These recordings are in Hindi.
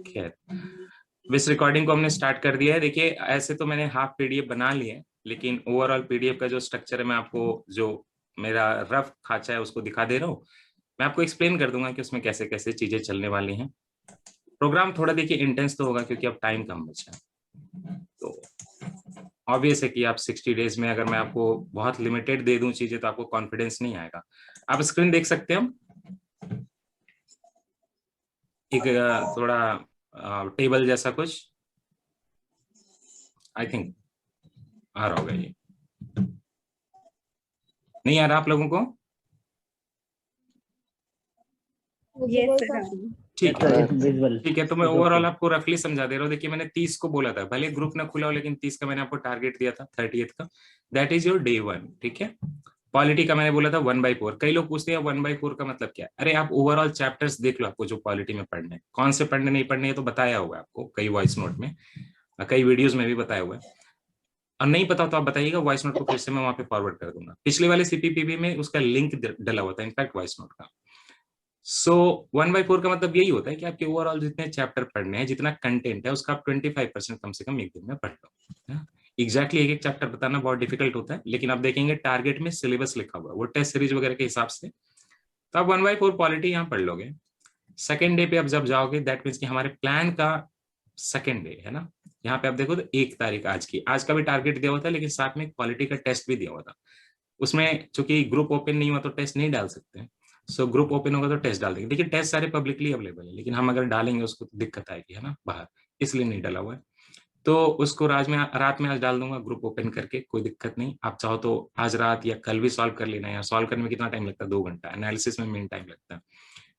खैर, इस रिकॉर्डिंग को हमने स्टार्ट कर दिया है। देखिए, ऐसे तो मैंने हाफ पीडीएफ बना ली है, लेकिन ओवरऑल पीडीएफ का जो स्ट्रक्चर है मैं आपको, जो मेरा रफ खाचा है उसको दिखा दे रहा हूँ। मैं आपको एक्सप्लेन कर दूंगा कि उसमें कैसे कैसे चीजें चलने वाली हैं। प्रोग्राम थोड़ा देखिए इंटेंस तो होगा क्योंकि अब टाइम कम बचा है। तो ऑब्वियस है कि आप 60 डेज में अगर मैं आपको बहुत लिमिटेड दे दूं चीजें तो आपको कॉन्फिडेंस नहीं आएगा। आप स्क्रीन देख सकते हैं, एक थोड़ा टेबल जैसा कुछ, आई थिंक आ रहा होगा। ये नहीं आ रहा आप लोगों को? ठीक है, ठीक है। तो मैं ओवरऑल आपको रफली समझा दे रहा हूँ। देखिए, मैंने 30 को बोला था, भले ग्रुप ना खुला हो, लेकिन 30 का मैंने आपको टारगेट दिया था, 30th का। That is your day 1। ठीक है। पॉलिटी का मैंने बोला था 1/4। कई लोग पूछते हैं 1/4 का मतलब क्या है? अरे आप ओवरऑल चैप्टर्स देख लो, आपको जो पॉलिटी में पढ़ने हैं, कौन से पढ़ने नहीं पढ़ने, तो बताया हुआ है आपको कई वॉइस नोट में, कई वीडियोज में भी बताया हुआ है। और नहीं पता तो आप बताइएगा, वॉइस नोट को फिर से मैं वहां पे फॉरवर्ड कर दूंगा। पिछले वाले सीपीपीबी में उसका लिंक डला हुआ था, इनफैक्ट वॉइस नोट का। सो 1/4 का मतलब यही होता है कि आपके ओवरऑल जितने चैप्टर पढ़ने हैं, जितना कंटेंट है, उसका आप 25% कम से कम एक दिन में पढ़ लो। एग्जैक्टली एक एक चैप्टर बताना बहुत डिफिकल्ट होता है, लेकिन आप देखेंगे टारगेट में सिलेबस लिखा हुआ है, वो टेस्ट सीरीज वगैरह के हिसाब से, तो आप 1/4 पॉलिटी यहाँ पढ़ लोगे। सेकेंड डे पे आप जब जाओगे, दैट मीन्स कि हमारे प्लान का सेकेंड डे है ना। यहाँ पे आप देखो तो 1 तारीख आज की, आज का भी टारगेट दिया हुआ था, लेकिन साथ में क्वालिटी का टेस्ट भी दिया हुआ था। उसमें चूंकि ग्रुप ओपन नहीं हुआ तो टेस्ट नहीं डाल सकते। सो ग्रुप ओपन होगा तो टेस्ट डाल देंगे। देखिए, टेस्ट सारे पब्लिकली अवेलेबल है, लेकिन हम अगर डालेंगे उसको तो दिक्कत आएगी, है ना, बाहर, इसलिए नहीं डाला हुआ है। तो उसको रात में आज डाल दूंगा ग्रुप ओपन करके, कोई दिक्कत नहीं। आप चाहो तो आज रात या कल भी सॉल्व कर लेना है। सॉल्व करने में कितना टाइम लगता है? 2 घंटा। एनालिसिस में मेन टाइम लगता है।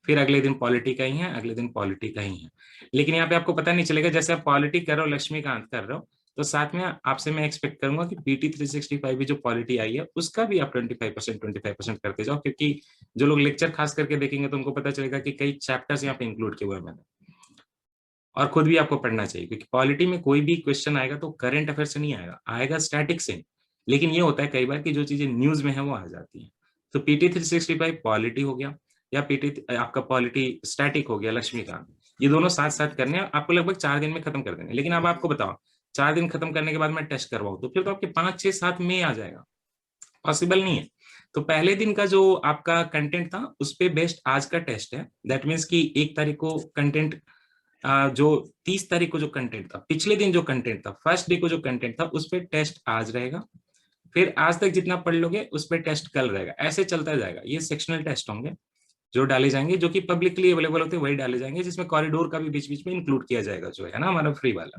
फिर अगले दिन पॉलिटी का ही है, अगले दिन पॉलिटी का ही है। लेकिन यहाँ पे आपको पता नहीं चलेगा, जैसे आप पॉलिटी कर रहे हो, लक्ष्मीकांत कर रहे हो, तो साथ में आपसे मैं एक्सपेक्ट करूंगा कि पीटी 365 भी जो पॉलिटी आई है उसका भी आप 25% करते जाओ, क्योंकि जो लोग लेक्चर खास करके देखेंगे तो उनको पता चलेगा कि कई चैप्टर्स यहाँ पे इंक्लूड किए हुए हैं मैंने। और खुद भी आपको पढ़ना चाहिए, क्योंकि पॉलिटी में कोई भी क्वेश्चन आएगा तो करंट अफेयर से नहीं आएगा, आएगा स्टैटिक से। लेकिन ये होता है कई बार कि जो चीजें न्यूज में है वो आ जाती है। तो पीटी 365 पॉलिटी हो गया, या पीटी आपका पॉलिटी स्टैटिक हो गया लक्ष्मीकांत, ये दोनों साथ साथ करने हैं। आपको लगभग 4 दिन में खत्म कर देंगे। लेकिन अब आपको बताओ, 4 दिन खत्म करने के बाद मैं टेस्ट करवाऊं तो फिर तो आपके 5, 6, 7 में आ जाएगा, पॉसिबल नहीं है। तो पहले दिन का जो आपका कंटेंट था उस पे बेस्ड आज का टेस्ट है। दैट मीन्स कि 1 तारीख को कंटेंट, जो 30 तारीख को जो कंटेंट था, पिछले दिन जो कंटेंट था, फर्स्ट डे को जो कंटेंट था, उस पर टेस्ट आज रहेगा। फिर आज तक जितना पढ़ लोगे उस पर टेस्ट कल रहेगा। ऐसे चलता जाएगा। ये सेक्शनल टेस्ट होंगे जो डाले जाएंगे, जो कि पब्लिकली अवेलेबल होते हैं वही डाले जाएंगे, जिसमें कॉरिडोर का भी बीच बीच में इंक्लूड किया जाएगा, जो है ना हमारा फ्री वाला।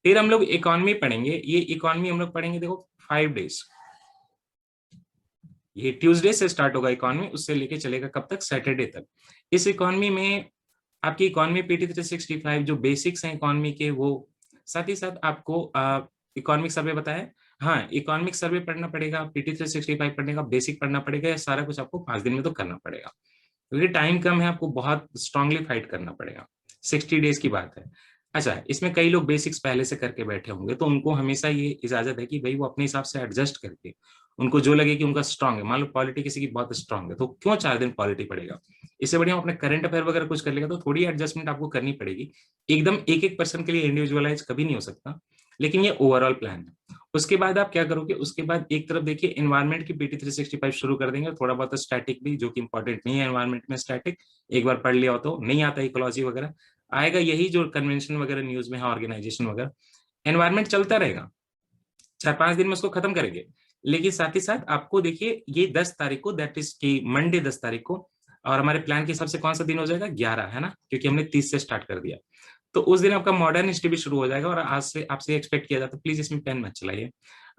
फिर हम लोग इकोनॉमी पढ़ेंगे। ये इकोनॉमी हम लोग पढ़ेंगे, देखो 5 डेज। ये ट्यूसडे से स्टार्ट होगा इकोनॉमी, उससे लेके चलेगा कब तक? सैटरडे तक। इस इकोनॉमी में आपकी इकोनॉमी पीटी 365 जो बेसिक्स हैं इकोनॉमी के, वो साथ ही साथ आपको इकोनॉमिक सर्वे बताया। हाँ, इकोनॉमिक सर्वे पढ़ना पड़ेगा, पीटी 365 पढ़ने का, बेसिक पढ़ना पड़ेगा। ये सारा कुछ आपको 5 दिन में तो करना पड़ेगा, क्योंकि टाइम कम है, आपको बहुत स्ट्रांगली फाइट करना पड़ेगा। 60 डेज की बात है। अच्छा, इसमें कई लोग बेसिक्स पहले से करके बैठे होंगे, तो उनको हमेशा ये इजाजत है कि भाई वो अपने हिसाब से एडजस्ट करके, उनको जो लगे कि उनका स्ट्रांग है, मान लो पॉलिटी किसी की बहुत स्ट्रांग है, तो क्यों 4 दिन पॉलिटी पड़ेगा? इससे बढ़िया अपने करंट अफेयर वगैरह कुछ कर लेगा। तो थोड़ी एडजस्टमेंट आपको करनी पड़ेगी। एकदम एक एक पर्सन के लिए इंडिविजुअलाइज कभी नहीं हो सकता, लेकिन ये ओवरऑल प्लान है। उसके बाद आप क्या करोगे? उसके बाद एक तरफ देखिए एनवायरमेंट की पीटी 365 शुरू कर देंगे, थोड़ा बहुत स्टैटिक भी, जो कि इंपॉर्टेंट नहीं है एनवायरमेंट में स्टैटिक, एक बार पढ़ लिया हो तो। नहीं आता इकोलॉजी वगैरह, आएगा यही जो कन्वेंशन वगैरह न्यूज में है, ऑर्गेनाइजेशन वगैरह। एनवायरमेंट चलता रहेगा, 4-5 दिन में उसको खत्म करेंगे। लेकिन साथ ही साथ आपको देखिए, ये 10 तारीख को, दैट इज की मंडे 10 तारीख को, और हमारे प्लान के हिसाब से कौन सा दिन हो जाएगा? 11, है ना, क्योंकि हमने 30 से स्टार्ट कर दिया। तो उस दिन आपका मॉडर्न हिस्ट्री भी शुरू हो जाएगा। और आज से आपसे एक्सपेक्ट किया जाता है, प्लीज इसमें पेन मत चलाइए,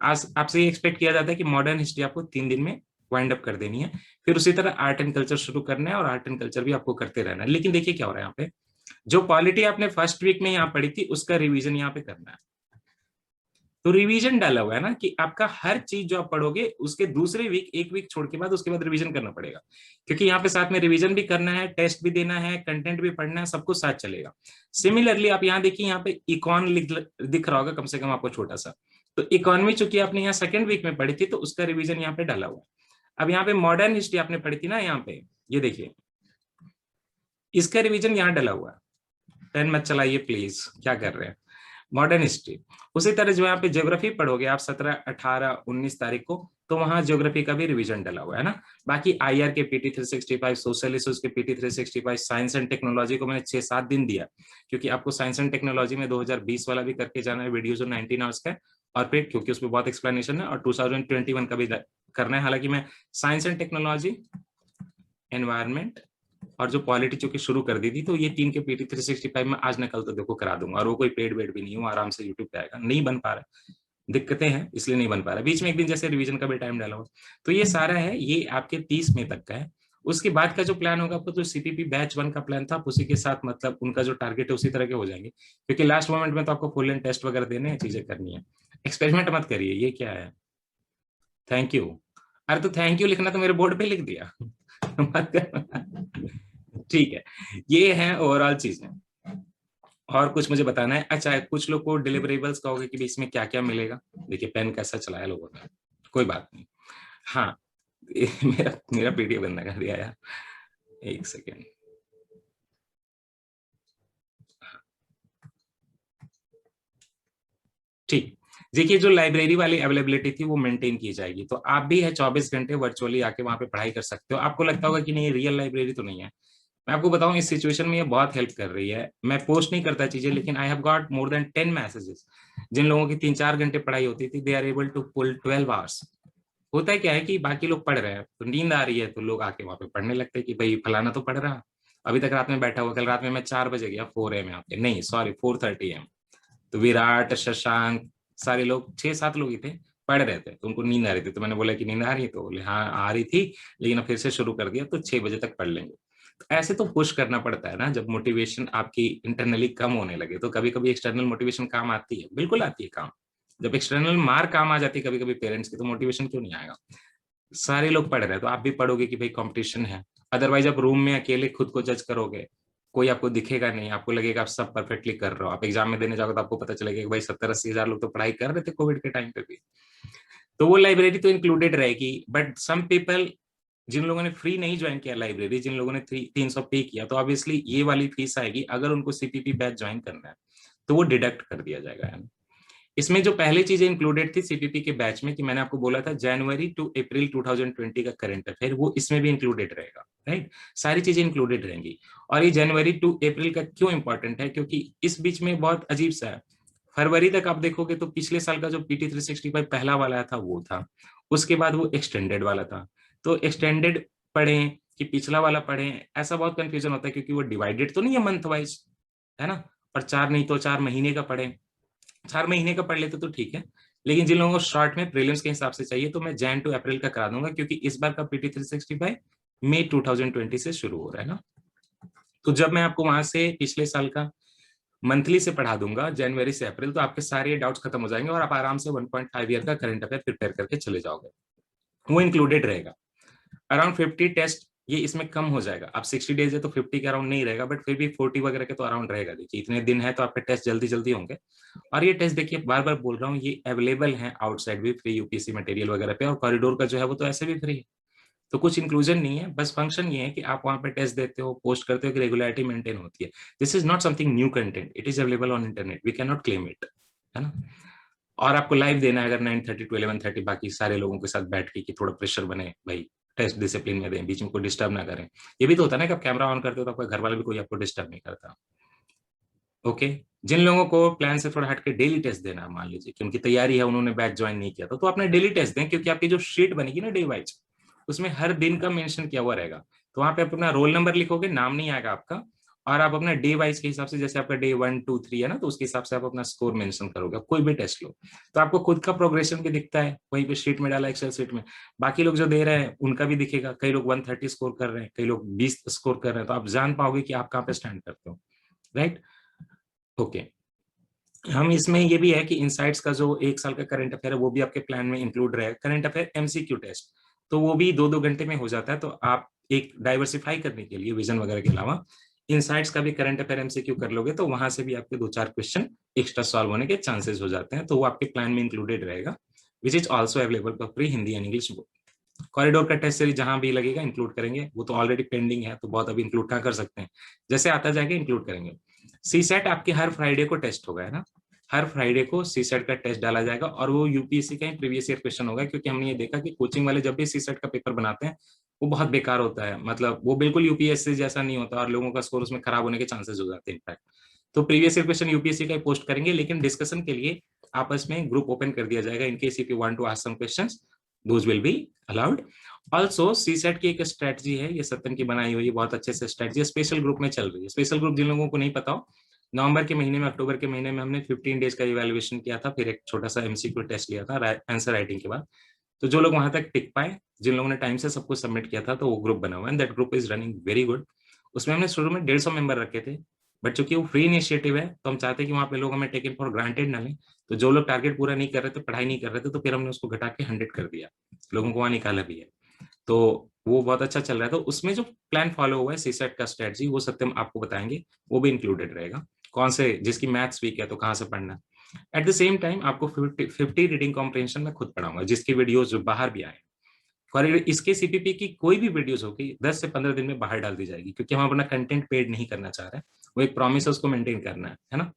आज आपसे ये एक्सपेक्ट किया जाता है कि मॉडर्न हिस्ट्री आपको 3 दिन में वाइंड अप कर देनी है। फिर उसी तरह आर्ट एंड कल्चर शुरू करना है, और आर्ट एंड कल्चर भी आपको करते रहना है। लेकिन देखिए क्या हो रहा है यहाँ पे, जो पॉलिटी आपने फर्स्ट वीक में यहाँ पढ़ी थी उसका रिवीजन यहाँ पे करना है। तो रिवीजन डाला हुआ है ना, कि आपका हर चीज जो आप पढ़ोगे उसके दूसरे वीक, एक वीक छोड़ के बाद, उसके बाद रिवीजन करना पड़ेगा। क्योंकि यहाँ पे साथ में रिवीजन भी करना है, टेस्ट भी देना है, कंटेंट भी पढ़ना है, सब कुछ साथ चलेगा। सिमिलरली आप यहाँ देखिए, यहाँ पे इकॉन दिख रहा होगा कम से कम आपको छोटा सा। तो इकोनॉमी चूंकि आपने यहाँ सेकंड वीक में पढ़ी थी, तो उसका रिवीजन यहाँ पे डाला हुआ है। अब यहाँ पे मॉडर्न हिस्ट्री आपने पढ़ी थी ना, यहाँ पे ये देखिए, इसका रिवीजन यहाँ डाला हुआ है। पेन मत चलाइए प्लीज, क्या कर रहे हैं। Modern history. उसी तरह जो यहाँ पे ज्योग्राफी पढ़ोगे आप 17, 18, 19 तारीख को, तो वहां ज्योग्राफी का भी रिवीजन डला हुआ है ना। बाकी आईआर के पीटी 365, सोशल इश्यूज के पीटी 365, साइंस एंड टेक्नोलॉजी को मैंने 6-7 दिन दिया, क्योंकि आपको साइंस एंड टेक्नोलॉजी में 2020 वाला भी करके जाना है वीडियो जो 19 आवर्स का है, और फिर क्योंकि उसमें बहुत एक्सप्लेनेशन है, और 2021 का भी करना है। हालांकि मैं साइंस एंड टेक्नोलॉजी, एनवायरमेंट और जो पॉलिटी चूंकि शुरू कर दी थी, तो ये 3 के पीटी 365 में आज न कल तो देखो करा दूंगा, और वो कोई पेड वेड भी नहीं हो, आराम से यूट्यूब पे आएगा। नहीं बन पा रहा, दिक्कतें हैं इसलिए नहीं बन पा रहा, बीच में एक दिन जैसे रिवीजन का भी टाइम डाला हुआ। तो ये सारा है, ये आपके 30 मई तक का है। उसके बाद का जो प्लान होगा आपको, तो सीपीपी बैच 1 का प्लान था, उसी के साथ मतलब उनका जो टारगेट है उसी तरह के हो जाएंगे, क्योंकि लास्ट मोमेंट में तो आपको फुल एंड टेस्ट वगैरह देने हैं, चीजें करनी है। एक्सपेरिमेंट मत करिए, ये क्या है, थैंक यू। अरे तो थैंक यू लिखना तो मेरे बोर्ड पे लिख दिया। ठीक है, ये है ओवरऑल चीजें। और कुछ मुझे बताना है? अच्छा, कुछ लोग को डिलीवरेबल्स कहोगे कि इसमें क्या क्या मिलेगा। देखिए पेन कैसा चलाया लोगों ने, कोई बात नहीं। हाँ, मेरा मेरा पीडीएफ बंदा कर दिया यार, एक सेकेंड। ठीक, देखिए जो लाइब्रेरी वाली अवेलेबिलिटी थी वो मेंटेन की जाएगी, तो आप भी है 24 घंटे वर्चुअली आके वहां पे पढ़ाई कर सकते हो। आपको लगता होगा कि नहीं रियल लाइब्रेरी तो नहीं है, मैं आपको बताऊं इस सिचुएशन में ये बहुत हेल्प कर रही है। मैं पोस्ट नहीं करता चीजें, लेकिन I have got more than 10 messages, जिन लोगों की 3-4 घंटे पढ़ाई होती थी, they are able to pull 12 hours. होता है क्या है कि बाकी लोग पढ़ रहे हैं तो नींद आ रही है, तो लोग आके वहां पे पढ़ने लगते हैं कि भाई फलाना तो पढ़ रहा, अभी तक रात में बैठा हुआ, कल रात में मैं 4 बजे गया, 4 AM आके, नहीं सॉरी 4:30 AM। तो विराट, शशांक, सारे लोग 6-7 लोग ही थे, पढ़ रहे थे, तो उनको नींद आ रही थी, तो मैंने बोला कि नींद आ रही है, तो बोले हाँ आ रही थी, लेकिन अब फिर से शुरू कर दिया, तो 6 बजे तक पढ़ लेंगे। ऐसे तो पुश करना पड़ता है ना, जब मोटिवेशन आपकी इंटरनली कम होने लगे, तो कभी कभी एक्सटर्नल मोटिवेशन काम आती है, बिल्कुल आती है काम। जब एक्सटर्नल मार काम आ जाती है कभी कभी पेरेंट्स की, तो मोटिवेशन क्यों नहीं आएगा। सारे लोग पढ़ रहे हैं तो आप भी पढ़ोगे कि भाई कंपटीशन है। अदरवाइज आप रूम में अकेले खुद को जज करोगे, कोई आपको दिखेगा नहीं, आपको लगेगा आप सब परफेक्टली कर रहे हो। आप एग्जाम में देने जाओगे तो आपको पता चलेगा कि भाई 70-80 हजार लोग तो पढ़ाई कर रहे थे कोविड के टाइम पे भी। तो वो लाइब्रेरी तो इंक्लूडेड रहेगी, बट सम पीपल, जिन लोगों ने फ्री नहीं ज्वाइन किया लाइब्रेरी, जिन लोगों ने 300 पे किया, तो ऑब्वियसली ये वाली फीस आएगी। अगर उनको सीपीपी बैच ज्वाइन करना है तो वो डिडक्ट कर दिया जाएगा। इसमें जो पहली चीजें इंक्लूडेड थी सीपीपी के बैच में, कि मैंने आपको बोला था जनवरी टू अप्रैल 2020 का करंट अफेयर, वो इसमें भी इंक्लूडेड रहेगा, राइट। सारी चीजें इंक्लूडेड रहेंगी। और ये जनवरी टू अप्रैल का क्यों इंपॉर्टेंट है, क्योंकि इस बीच में बहुत अजीब सा है। फरवरी तक आप देखोगे तो पिछले साल का जो पीटी 365 पहला वाला था वो था, उसके बाद वो एक्सटेंडेड वाला था। तो एक्सटेंडेड पढ़ें कि पिछला वाला पढ़ें, ऐसा बहुत कंफ्यूजन होता है, क्योंकि वो डिवाइडेड तो नहीं है मंथ वाइज, है ना। और 4 नहीं तो 4 महीने का पढ़ें, 4 महीने का पढ़ लेते तो ठीक है। लेकिन जिन लोगों को शॉर्ट में प्रीलिम्स के हिसाब से चाहिए, तो मैं जैन टू अप्रैल का करा दूंगा, क्योंकि इस बार का पीटी 365 मई 2020 से शुरू हो रहा है ना। तो जब मैं आपको वहां से पिछले साल का मंथली से पढ़ा दूंगा जनवरी से अप्रैल, तो आपके सारे डाउट्स खत्म हो जाएंगे, और आप आराम से 1.5 ईयर का करंट अफेयर प्रिपेयर करके चले जाओगे। वो इंक्लूडेड रहेगा। अराउंड 50 टेस्ट ये इसमें कम हो जाएगा। अब 60 डेज है तो 50 के अराउंड नहीं रहेगा, बट फिर भी 40 वगैरह के तो अराउंड रहेगा। देखिए इतने दिन है तो आपके टेस्ट जल्दी जल्दी होंगे। और ये टेस्ट देखिए बार बार बोल रहा हूँ, ये अवेलेबल है आउटसाइड भी फ्री यूपीएससी मटेरियल वगैरह पे, और कॉरिडोर का जो है वो तो ऐसे भी फ्री है। तो कुछ इंक्लूजन नहीं है, बस फंक्शन ये है कि आप वहां पे टेस्ट देते हो, पोस्ट करते हो, कि रेगुलरिटी मेंटेन होती है। This is not something new content, it is available on internet, we can not claim it, है ना। और आपको लाइव देना है अगर 9:30 to 11:30, बाकी सारे लोगों के साथ बैठ के, कि थोड़ा प्रेशर बने भाई, टेस्ट डिसिप्लिन में दें, बीच में कोई डिस्टर्ब ना करें। ये भी तो होता है ना कि आप कैमरा ऑन करते हो तो आपका घर वाला भी कोई आपको डिस्टर्ब नहीं करता। ओके, जिन लोगों को प्लान से थोड़ा हटके डेली टेस्ट देना है, मान लीजिए कि उनकी तैयारी है, उन्होंने बैच ज्वाइन नहीं किया, तो अपने डेली टेस्ट दें, क्योंकि आपकी जो शीट बनेगी ना डे वाइज, उसमें हर दिन का मेंशन किया हुआ रहेगा। तो वहां पे आप अपना रोल नंबर लिखोगे, नाम नहीं आएगा आपका, और आप अपना डे वाइज के हिसाब से, जैसे आपका डे 1, 2, 3 है ना, तो उसके हिसाब से आप अपना स्कोर मेंशन करोगे। कोई भी टेस्ट लो तो आपको खुद का प्रोग्रेशन भी दिखता है, वहीं पे शीट में डाला, एक्सेल शीट में। बाकी लोग जो दे रहे हैं उनका भी दिखेगा, कई लोग 130 स्कोर कर रहे हैं, कई लोग 20 स्कोर कर रहे हैं, तो आप जान पाओगे कि आप कहाँ पे स्टैंड करते हो, राइट। ओके, हम इसमें ये भी है कि इनसाइट्स का जो 1 साल का करंट अफेयर है वो भी आपके प्लान में इंक्लूड रहेगा। करंट अफेयर एमसीक्यू टेस्ट, तो वो भी 2-2 घंटे में हो जाता है। तो आप एक डाइवर्सिफाई करने के लिए विजन वगैरह के अलावा इनसाइट्स का भी करंट अफेयर एमसीक्यू कर लोगे, तो वहां से भी आपके 2-4 क्वेश्चन एक्स्ट्रा सॉल्व होने के चांसेस हो जाते हैं। तो वो आपके प्लान में इंक्लूडेड रहेगा, which is also available for free Hindi and English book. Corridor का टेस्ट सीरीज जहां भी लगेगा इंक्लूड करेंगे, वो तो ऑलरेडी पेंडिंग है, तो बहुत अभी इंक्लूड कहाँ कर सकते हैं, जैसे आता जाएगा इंक्लूड करेंगे। सीसेट आपके हर फ्राइडे को टेस्ट होगा, है ना, हर फ्राइडे को सीसेट का टेस्ट डाला जाएगा और वो यूपीएससी का ही प्रीवियस ईयर क्वेश्चन होगा, क्योंकि हमने ये देखा कि कोचिंग वाले जब भी सीसेट का पेपर बनाते हैं वो बहुत बेकार होता है, मतलब वो बिल्कुल यूपीएससी जैसा नहीं होता और लोगों का स्कोर उसमें खराब होने के चांसेस हो जाते हैं इनफैक्ट। तो प्रीवियस ईयर क्वेश्चन यूपीएससी का पोस्ट करेंगे, लेकिन डिस्कशन के लिए आपस में ग्रुप ओपन कर दिया जाएगा, in case if you want to ask some questions those will be allowed. Also CSAT की एक स्ट्रेटजी है, ये सत्यम की बनाई हुई बहुत अच्छे से स्ट्रेटजी, स्पेशल ग्रुप में चल रही है। स्पेशल ग्रुप जिन लोगों को नहीं पता हो, नवंबर के महीने में, अक्टूबर के महीने में हमने 15 डेज का इवैल्यूएशन किया था, फिर एक छोटा सा एमसीक्यू टेस्ट लिया था आंसर राइटिंग के बाद। तो जो लोग वहां तक टिक पाए, जिन लोगों ने टाइम से सब कुछ सबमिट किया था, तो वो ग्रुप बना हुआ है, that group is running very good. उसमें हमने शुरू में 150 मेंबर रखे थे, बट चूंकि वो फ्री इनिशिएटिव है तो हम चाहते हैं कि वहां पे लोग हमें टेकन फॉर ग्रांटेड ना लें। तो जो लोग टारगेट पूरा नहीं कर रहे थे, पढ़ाई नहीं कर रहे थे, तो फिर हमने उसको घटा के 100 कर दिया, लोगों को वहां निकाला भी है। तो वो बहुत अच्छा चल रहा है। तो उसमें जो प्लान फॉलो हुआ है सीसेट का स्ट्रेटजी, वो सत्यम आपको बताएंगे, वो भी इंक्लूडेड रहेगा, कौन से, जिसकी मैथ्स वीक है तो कहाँ से पढ़ना है। एट द सेम टाइम आपको 50 रीडिंग कॉम्प्रिहेंशन में खुद पढ़ाऊंगा, जिसकी वीडियोज जो बाहर भी आए, और इसके सीपीपी की कोई भी वीडियोस होगी 10 से 15 दिन में बाहर डाल दी जाएगी, क्योंकि हम अपना कंटेंट पेड नहीं करना चाह रहे हैं, वो एक प्रॉमिस है, उसको मेंटेन करना है ना।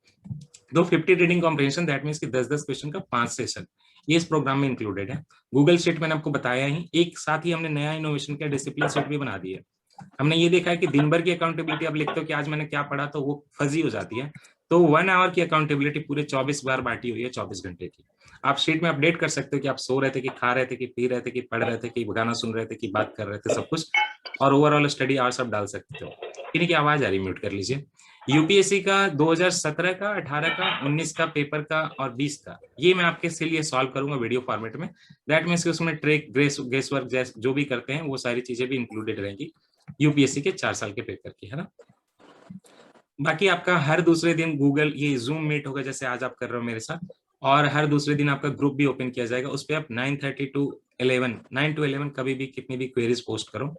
तो 50 रीडिंग कॉम्प्रिहेंशन, दैट मीन्स कि 10-10 क्वेश्चन का 5 सेशन, ये इस प्रोग्राम में इंक्लूडेड है। गूगल शीट मैंने आपको बताया ही, एक साथ ही हमने नया इनोवेशन का डिसिप्लिन शीट भी बना दी है। हमने ये देखा है कि दिन भर की अकाउंटेबिलिटी आप लिखते हो कि आज मैंने क्या पढ़ा, तो वो फजी हो जाती है। तो 1 आवर की अकाउंटेबिलिटी पूरे 24 बार बांटी हुई है, 24 घंटे की। आप शीट में अपडेट कर सकते हो कि आप सो रहे थे, कि खा रहे थे, कि पी रहे थे, कि पढ़ रहे थे, कि गाना सुन रहे थे, कि बात कर रहे थे, सब कुछ, और ओवरऑल स्टडी आवर्स आप डाल सकते हो। इन्हीं की आवाज आ रही, म्यूट कर लीजिए। यूपीएससी का 2017 का, 18 का, 19 का पेपर का और 20 का, ये मैं आपके लिए सॉल्व करूंगा वीडियो फॉर्मेट में। दैट मीन्स उसमें ट्रेक गेस वर्क जो भी करते हैं वो सारी चीजें भी इंक्लूडेड रहेंगी यूपीएससी के 4 साल के पेपर की, है ना। बाकी आपका हर दूसरे दिन गूगल ये जूम मीट होगा, जैसे आज आप कर रहे हो मेरे साथ, और हर दूसरे दिन आपका ग्रुप भी ओपन किया जाएगा। उस पर आप 9:30 to 11, 9 to 11 कभी भी कितनी भी क्वेरीज पोस्ट करो।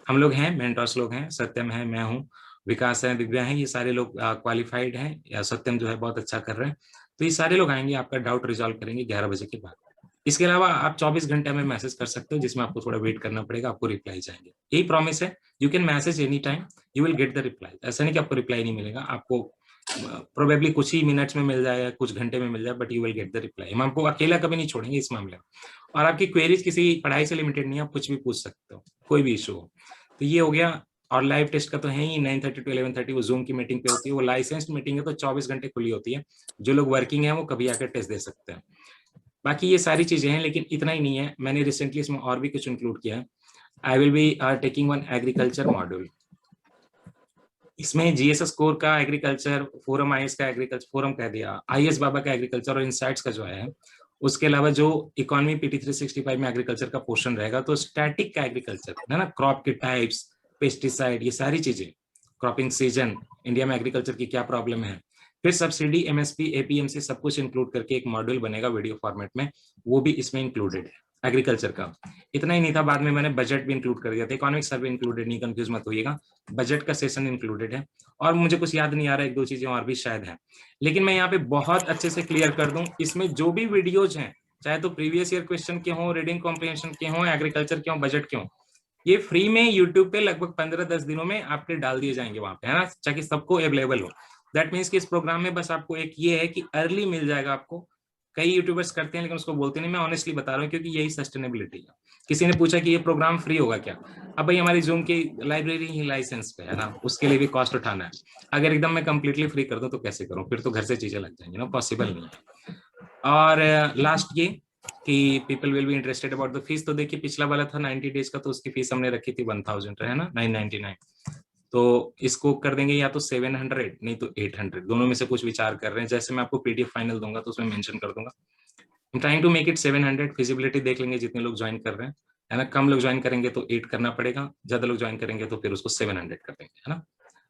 हम लोग हैं, मेंटर्स लोग हैं, सत्यम है, मैं हूँ, विकास है, दिव्या है, ये सारे लोग क्वालिफाइड हैं, या सत्यम जो है बहुत अच्छा कर रहे हैं। तो ये सारे लोग आएंगे, आपका डाउट रिजॉल्व करेंगे 11 बजे के बाद। इसके अलावा आप 24 घंटे में मैसेज कर सकते हो, जिसमें आपको थोड़ा वेट करना पड़ेगा, आपको रिप्लाई जाएंगे। यही प्रॉमिस है, you can message any time, you will get the reply. ऐसा नहीं कि आपको रिप्लाई नहीं मिलेगा, आपको प्रोबेबली कुछ ही मिनट्स में मिल जाए या कुछ घंटे में मिल जाए, but you will get the reply. हम आपको अकेला कभी नहीं छोड़ेंगे इस मामले में। और आपकी क्वेरीज किसी पढ़ाई से लिमिटेड नहीं है, आप कुछ भी पूछ सकते हो, कोई भी इशू हो। तो ये हो गया। और लाइव टेस्ट का तो है ही 9:30 to 11:30, वो जूम की मीटिंग पे होती है, वो लाइसेंस्ड मीटिंग है, तो 24 घंटे खुली होती है। जो लोग वर्किंग है वो कभी आकर टेस्ट दे सकते हैं। बाकी ये सारी चीजें हैं, लेकिन इतना ही नहीं है, मैंने रिसेंटली इसमें और भी कुछ इंक्लूड किया है। I will be taking one agriculture module. इसमें जीएसएस स्कोर का एग्रीकल्चर, फोरम आईएएस का एग्रीकल्चर, फोरम कह दिया, आईएएस बाबा का एग्रीकल्चर और इनसाइट्स का जो है, उसके अलावा जो इकोनॉमी पीटी 365 में एग्रीकल्चर का पोर्शन रहेगा, तो स्टैटिक का एग्रीकल्चर है ना, क्रॉप के टाइप्स, पेस्टिसाइड, ये सारी चीजें, क्रॉपिंग सीजन, इंडिया में एग्रीकल्चर की क्या प्रॉब्लम है, फिर सब्सिडी, एमएसपी, एपीएमसी, सब कुछ इंक्लूड करके एक मॉड्यूल बनेगा वीडियो फॉर्मेट में, वो भी इसमें इंक्लूडेड है एग्रीकल्चर का। इतना ही नहीं था, बाद में मैंने बजट भी इंक्लूड कर दिया था, इकोनॉमिक सर्वे इंक्लूडेड नहीं, कंफ्यूज मत होइएगा, बजट का सेशन इंक्लूडेड है। और मुझे कुछ याद नहीं आ रहा, 1-2 चीजें और भी शायद है, लेकिन मैं यहाँ पे बहुत अच्छे से क्लियर कर दूं, इसमें जो भी वीडियोज हैं, चाहे तो प्रीवियस ईयर क्वेश्चन के हों, रीडिंग कॉम्प्रिहेंशन के हों, एग्रीकल्चर के हों, बजट के हों, ये फ्री में यूट्यूब पे लगभग 15-10 दिनों में आपके डाल दिए जाएंगे वहां पे, है ना, ताकि सबको अवेलेबल हो। दैट मीन्स कि इस प्रोग्राम में बस आपको एक ये है कि अर्ली मिल जाएगा आपको। कई यूट्यूबर्स करते हैं लेकिन उसको बोलते नहीं, मैं ऑनेस्टली बता रहा हूँ, क्योंकि यही सस्टेनेबिलिटी है। किसी ने पूछा कि ये प्रोग्राम फ्री होगा क्या? अब भाई हमारी जूम की लाइब्रेरी ही लाइसेंस पे है ना, उसके लिए भी कॉस्ट उठाना है। अगर एकदम मैं कंप्लीटली फ्री कर दूं तो कैसे करूं, फिर तो घर से चीजें लग जाएंगी ना, पॉसिबल नहीं है। और लास्ट ये कि people will be interested about the fees. तो देखिए पिछला वाला था 90 डेज का, तो उसकी फीस हमने रखी थी 1000, है ना, 999। तो इसको कर देंगे या तो 700 नहीं तो 800, दोनों में से कुछ विचार कर रहे हैं। जैसे मैं आपको पीडीएफ फाइनल दूंगा तो उसमें मेंशन कर दूंगा। Trying to make it 700। Feasibility देख लेंगे जितने लोग ज्वाइन कर रहे हैं, है ना। कम लोग ज्वाइन करेंगे तो 8 करना पड़ेगा, ज्यादा लोग ज्वाइन करेंगे तो फिर उसको 700 कर देंगे, है ना।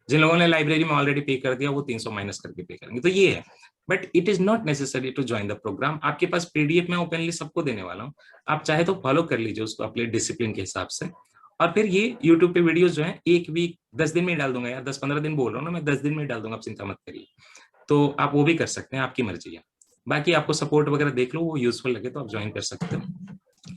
जिन लोगों ने लाइब्रेरी में ऑलरेडी पे कर दिया वो 300 माइनस करके पे करेंगे। तो ये है, but it is not necessary to join the program. आपके पास पीडीएफ में ओपनली सबको देने वाला हूँ, आप चाहे तो फॉलो कर लीजिए उसको अपने डिसिप्लिन के हिसाब से। और फिर ये यूट्यूब पे वीडियोस जो है 1 वीक 10 दिन में डाल दूंगा, यार 10-15 दिन बोल रहा हूँ ना मैं, 10 दिन में डाल दूंगा, आप चिंता मत करिए। तो आप वो भी कर सकते हैं, आपकी मर्जी है। बाकी आपको सपोर्ट वगैरह देख लो, वो यूजफुल लगे तो आप ज्वाइन कर सकते हो,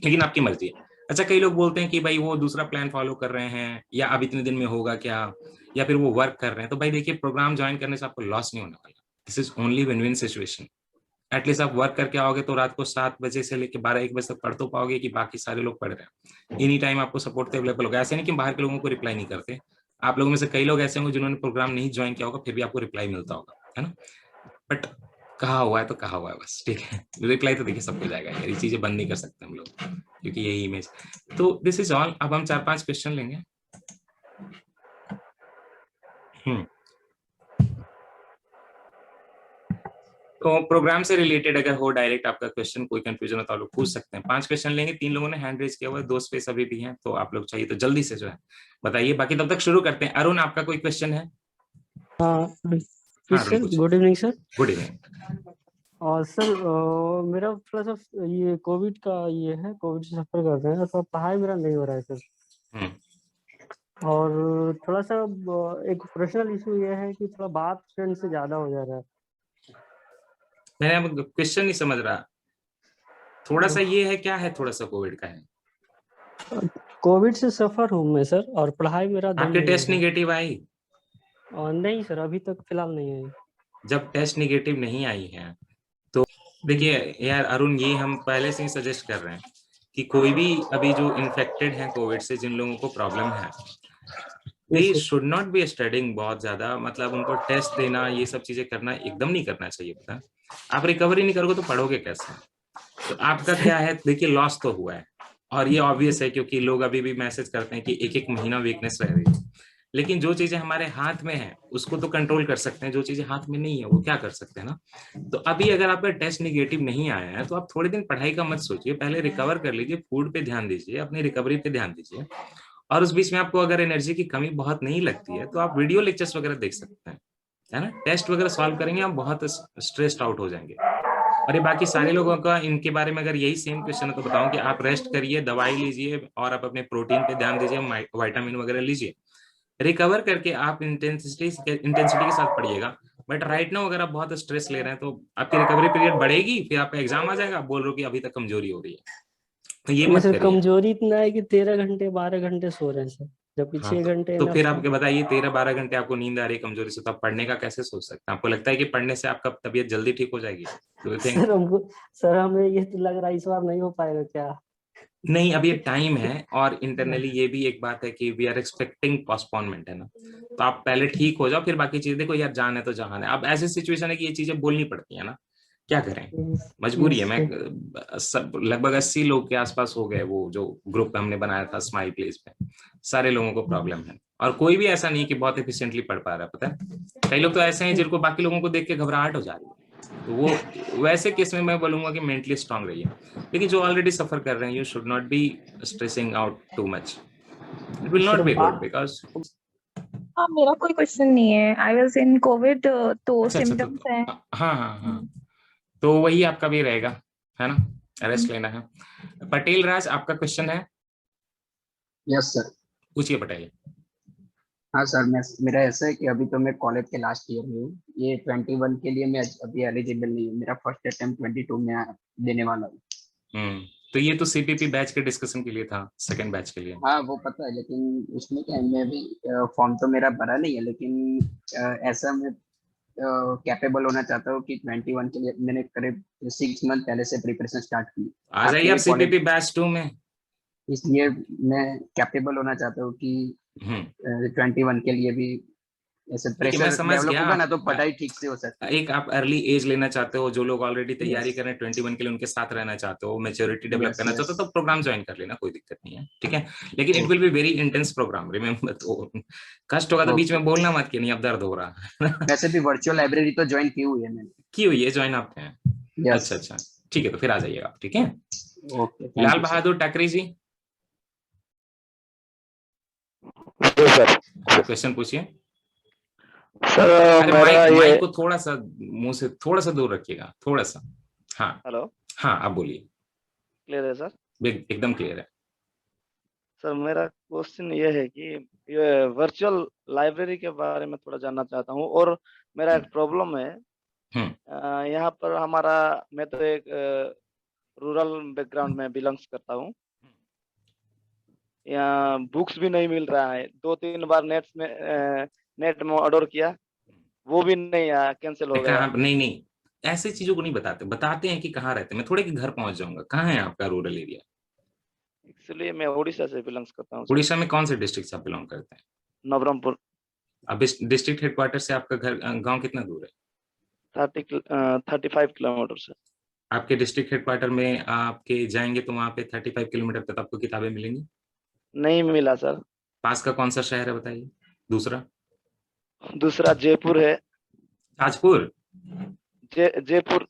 लेकिन आपकी मर्जी है। अच्छा, कई लोग बोलते हैं कि भाई वो दूसरा प्लान फॉलो कर रहे हैं, या अब इतने दिन में होगा क्या, या फिर वो वर्क कर रहे हैं। तो भाई देखिए, प्रोग्राम ज्वाइन करने से आपको लॉस नहीं होने वाला। This is only win win situation. At least आप वर्क करके आओगे तो रात को 7 बजे से लेकर 12-1 बजे तक पढ़ तो पाओगे कि बाकी सारे लोग पढ़ रहे हैं। एनी टाइम आपको सपोर्ट तो अवेलेबल होगा। ऐसे नहीं कि बाहर के लोगों को रिप्लाई नहीं करते। आप लोगों में से कई लोग ऐसे होंगे जिन्होंने प्रोग्राम नहीं ज्वाइन किया होगा, फिर भी आपको रिप्लाई मिलता होगा, है ना। बट कहा हुआ है तो कहा हुआ है बस, ठीक है। रिप्लाई तो देखिए सबको जाएगा यार, ये चीजें बंद नहीं कर सकते हम लोग, क्योंकि यही इमेज। तो दिस इज ऑल। अब हम 4-5 क्वेश्चन लेंगे। तो प्रोग्राम से रिलेटेड अगर हो डायरेक्ट आपका क्वेश्चन, कोई कंफ्यूजन हो तो आप लोग पूछ सकते हैं। 5 क्वेश्चन लेंगे। 3 लोगों ने हैंड रेज किया हुआ है, 2 स्पेस अभी भी हैं, तो आप लोग चाहिए तो जल्दी से जो है बताइए, बाकी तब तक शुरू करते हैं। अरुण, आपका कोई क्वेश्चन है? हाँ हाँ अरुण, सर, पूछिए। Good evening sir. Good evening. और सर मेरा थोड़ा सा ये कोविड का ये है, कोविड से सफर करते हैं तो पढ़ाई मेरा नहीं हो रहा है सर। हम्म। और थोड़ा सा एक पर्सनल इशू ये है कि थोड़ा बात फ्रेंड से ज्यादा हो जा रहा मैंने अब क्वेश्चन नहीं समझ रहा। थोड़ा सा है। ये है, क्या है थोड़ा सा कोविड का है? कोविड से सफर हूँ मैं सर, और पढ़ाई मेरा दम आपके नहीं टेस्ट है। निगेटिव आई? और नहीं सर, अभी तक फिलहाल नहीं है। जब टेस्ट निगेटिव नहीं आई है तो देखिए यार अरुण, ये हम पहले से ही सजेस्ट कर रहे हैं कि कोई भी अभी जो इन्फेक्टेड है कोविड से, जिन लोगों को प्रॉब्लम है, they sir should not be studying बहुत ज्यादा। मतलब उनको टेस्ट देना, ये सब चीजें करना एकदम नहीं करना चाहिए। पता है? आप रिकवरी नहीं करोगे तो पढ़ोगे कैसे? तो आपका क्या है, देखिए लॉस तो हुआ है, और ये ऑब्वियस है क्योंकि लोग अभी भी मैसेज करते हैं कि 1-1 महीना वीकनेस रह रही है। लेकिन जो चीजें हमारे हाथ में है उसको तो कंट्रोल कर सकते हैं, जो चीजें हाथ में नहीं है वो क्या कर सकते हैं ना। तो अभी अगर आपका टेस्ट निगेटिव नहीं आया है तो आप थोड़े दिन पढ़ाई का मत सोचिए, पहले रिकवर कर लीजिए, फूड पे ध्यान दीजिए, अपनी रिकवरी पे ध्यान दीजिए। और उस बीच में आपको अगर एनर्जी की कमी बहुत नहीं लगती है तो आप वीडियो लेक्चर्स वगैरह देख सकते हैं, है ना। टेस्ट वगैरह सॉल्व करेंगे, आप बहुत स्ट्रेस्ड आउट हो जाएंगे। और ये बाकी सारे लोगों का इनके बारे में अगर यही सेम क्वेश्चन है तो बताऊं कि आप रेस्ट करिए, दवाई लीजिए, और आप अपने प्रोटीन पे ध्यान दीजिए, विटामिन वगैरह लीजिए। रिकवर करके आप इंटेंसिटी के साथ पढ़िएगा। बट राइट नाउ अगर आप बहुत स्ट्रेस ले रहे हैं तो आपकी रिकवरी पीरियड बढ़ेगी, फिर आपका एग्जाम आ जाएगा, आप बोल रहे हो कि अभी तक कमजोरी हो रही है, तो ये ये मत सर करिए। कमजोरी इतना है कि 13 घंटे 12 घंटे सो रहे हैं सर, जबकि हाँ 6 घंटे तो फिर इनफ है। आपके बताइए, 13-12 घंटे आपको नींद आ रही है कमजोरी से, तो आप पढ़ने का कैसे सोच सकते हैं? आपको लगता है कि पढ़ने से आपका तबीयत जल्दी ठीक हो जाएगी? Do you think? सर हमको, सर हमें ये तो लग रहा है इस बार नहीं हो पाएगा क्या। नहीं, अभी ये टाइम है, और इंटरनली ये भी एक बात है कि वी आर एक्सपेक्टिंग पोस्टपोनमेंट, है ना। तो आप पहले ठीक हो जाओ, फिर बाकी चीजें देखो यार, जान है तो जहान है। अब ऐसी सिचुएशन है कि ये चीजें बोलनी पड़ती है ना, क्या करें, मजबूरी है। यस मैं सर। सब लगभग 80 लोग के आसपास हो गए, वो जो ग्रुप हमने बनाया था स्माइल प्लेस पे, सारे लोगों को प्रॉब्लम है। और कोई भी ऐसा नहीं कि बहुत एफिशिएंटली पढ़ पा रहा है, पता है। कई लोग तो ऐसे हैं जिनको बाकी लोगों को देख के घबराहट हो जा रही है, तो वो वैसे केस में मैं बोलूंगा कि मेंटली स्ट्रांग रहिए। लेकिन जो ऑलरेडी सफर कर रहे हैं, you should not B stressing out too much, it will not sir be good बात, बिकॉज। हाँ, मेरा कोई क्वेश्चन नहीं है। आई वाज इन कोविड, तो अच्छा अच्छा, सिम्टम्स है। हाँ हाँ हाँ, तो वही आपका भी रहेगा, है ना, रेस्ट लेना है। पटेल राज, आपका क्वेश्चन है? Yes sir. पूछिए पटेल। हाँ सर, मेरा ऐसा है कि अभी तो मैं कॉलेज के लास्ट ईयर में हूँ। ये 21 के लिए मैं अभी एलिजिबल नहीं हूँ। मेरा फर्स्ट अटेम्प्ट 22 में देने वाला हूँ। तो ये तो सीपीपी बैच के डिस्कशन के लिए था, सेकंड बैच के लिए। हाँ वो पता है, लेकिन उसमें क्या है, मैं भी फॉर्म तो मेरा भरा नहीं है, लेकिन ऐसा मैं कैपेबल होना चाहता हूँ कि 21 के लिए मैंने करीब 6 मंथ पहले से प्रिपरेशन स्टार्ट की। आ जाइए आपके आप ये कॉलेज, सीपीपी बैच 2 में। इसलिए मैं कैपेबल होना चाहता हूँ कि हम्म 21 के लिए भी ऐसे ठीक है, मैं प्रेशर समझ डेवलप गया। होगा ना तो आप पढ़ाई ठीक से हो सकती है। एक आप अर्ली एज लेना चाहते हो, जो लोग ऑलरेडी तैयारी यस कर रहे हैं 21 के लिए, उनके साथ रहना चाहते हो, मेच्योरिटी डेवलप यस करना चाहते यस। हो, तो प्रोग्राम ज्वाइन कर लेना, कोई दिक्कत नहीं है, ठीक है। लेकिन it will be very intense program, remember. तो कष्ट होगा तो बीच ओके। में बोलना मत कि नहीं अब दर्द हो रहा है। वैसे भी वर्चुअल लाइब्रेरी तो ज्वाइन की हुई है मैंने। की हुई है, ज्वाइन आपने है? यस। अच्छा अच्छा, ठीक है, तो फिर आ जाइएगा आप, ठीक है। Okay, thank Lal you sir. Bahadur Takri ji, जी सर। हाँ क्वेश्चन पूछिए। सर अरे मेरा माइक ये, माइक को थोड़ा सा मुंह से थोड़ा सा दूर रखिएगा, थोड़ा सा। हाँ हेलो, हाँ, आप बोलिए। क्लियर है सर? एकदम क्लियर है। सर मेरा क्वेश्चन ये है कि ये वर्चुअल लाइब्रेरी के बारे में थोड़ा जानना चाहता हूँ, और मेरा एक प्रॉब्लम है। हम्म यहाँ पर हमारा, मैं तो एक रूरल बैकग्राउंड में बिलोंग्स करता हूँ। यहाँ बुक्स भी नहीं मिल रहा है। 2-3 बार नेट में ऑर्डर किया, वो भी नहीं आया, कैंसिल हो गया। कहाँ? नहीं नहीं, ऐसे चीजों को नहीं बताते, बताते हैं कि कहाँ रहते हैं। मैं थोड़े के घर पहुंच जाऊंगा। कहाँ है आपका रूरल एरिया? एक्चुअली मैं उड़ीसा से बिलोंग्स करता हूँ सर। उड़ीसा में कौन से डिस्ट्रिक्ट से आप बिलोंग करते हैं? नवरंगपुर। अब इस डिस्ट्रिक्ट हेडक्वार्टर से आपका घर गांव कितना दूर है? 35 किलोमीटर से। आपके डिस्ट्रिक्ट हेडक्वार्टर में आपके जाएंगे तो वहां पे 35 किलोमीटर तक आपको किताबें मिलेंगी? नहीं मिला सर। पास का कौन सा शहर है बताइए? दूसरा? दूसरा जयपुर है। ताजपुर? जयपुर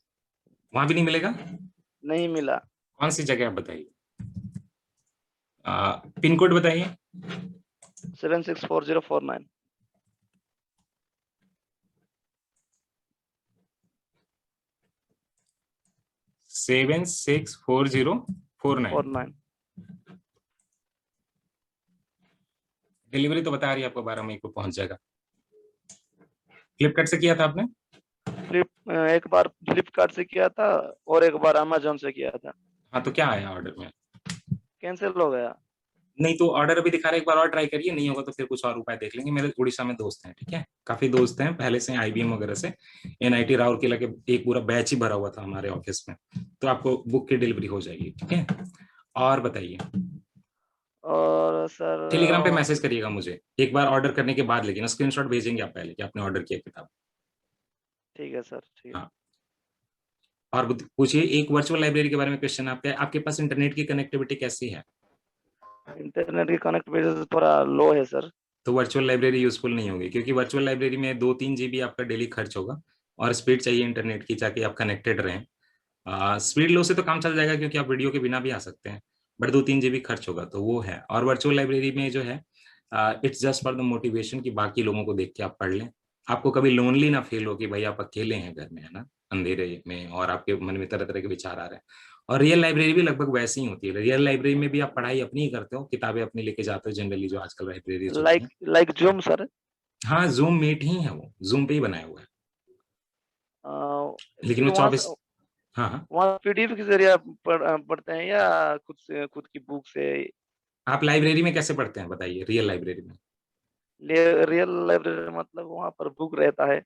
वहां भी नहीं मिलेगा? नहीं मिला। कौन सी जगह आप बताइए? पिन कोड बताइए। 764049। 764049। 49। डिलीवरी तो बता रही है आपको 12 मई को पहुंच जाएगा। फ्लिपकार्ट से किया था आपने? एक बार फ्लिपकार्ट से किया था और एक बार अमेजोन से किया था। हाँ, तो क्या आया ऑर्डर में? कैंसिल हो गया। नहीं तो ऑर्डर अभी दिखा रहा है, एक बार और ट्राई करिए, नहीं होगा तो फिर कुछ और उपाय देख लेंगे। मेरे उड़ीसा में दोस्त हैं, ठीक है, काफी दोस्त हैं पहले से, IBM वगैरह से। NIT राउरकेला के एक पूरा बैच ही भरा हुआ था हमारे ऑफिस में, तो आपको बुक की डिलीवरी हो जाएगी, ठीक है। और बताइए। और सर टेलीग्राम पे मैसेज करिएगा मुझे एक बार ऑर्डर करने के बाद, लेकिन स्क्रीनशॉट भेजेंगे आप पहले कि आपने ऑर्डर किया किताब। ठीक है सर, ठीक है। हाँ, और पूछिए। एक वर्चुअल लाइब्रेरी के बारे में क्वेश्चन आपके पास इंटरनेट की कनेक्टिविटी कैसी है? इंटरनेट की कनेक्टिविटी थोड़ा लो है सर। तो वर्चुअल लाइब्रेरी यूजफुल नहीं होगी, क्योंकि वर्चुअल लाइब्रेरी में 2-3 GB आपका डेली खर्च होगा, और स्पीड चाहिए इंटरनेट की ताकि आप कनेक्टेड रहें। स्पीड लो से तो काम चल जाएगा, क्योंकि आप वीडियो के बिना भी आ सकते हैं, बट 2-3 GB खर्च होगा, तो वो है। और वर्चुअल लाइब्रेरी में जो है, it's just for the motivation कि बाकी लोगों को देख के आप पढ़ लें। आपको कभी लोनली ना फील हो कि भाई आप अकेले हैं घर में, है ना, अंधेरे में, और आपके मन में तरह तरह के विचार आ रहे हैं। और रियल लाइब्रेरी भी लगभग वैसी ही होती है। रियल लाइब्रेरी में भी आप पढ़ाई अपनी ही करते हो, किताबें अपनी लेके जाते हो जनरली, जो आजकल लाइब्रेरीज होती हैं। Like zoom sir. हाँ, जूम मीट ही है, वो जूम पे ही बनाया हुआ है, लेकिन वो वहाँ 24। हाँ हाँ। वहाँ PDF के जरिए पढ़ते हैं या खुद की बुक से? आप लाइब्रेरी में कैसे पढ़ते हैं बताइए, रियल लाइब्रेरी में? रियल लाइब्रेरी मतलब वहाँ पर बुक रहता है।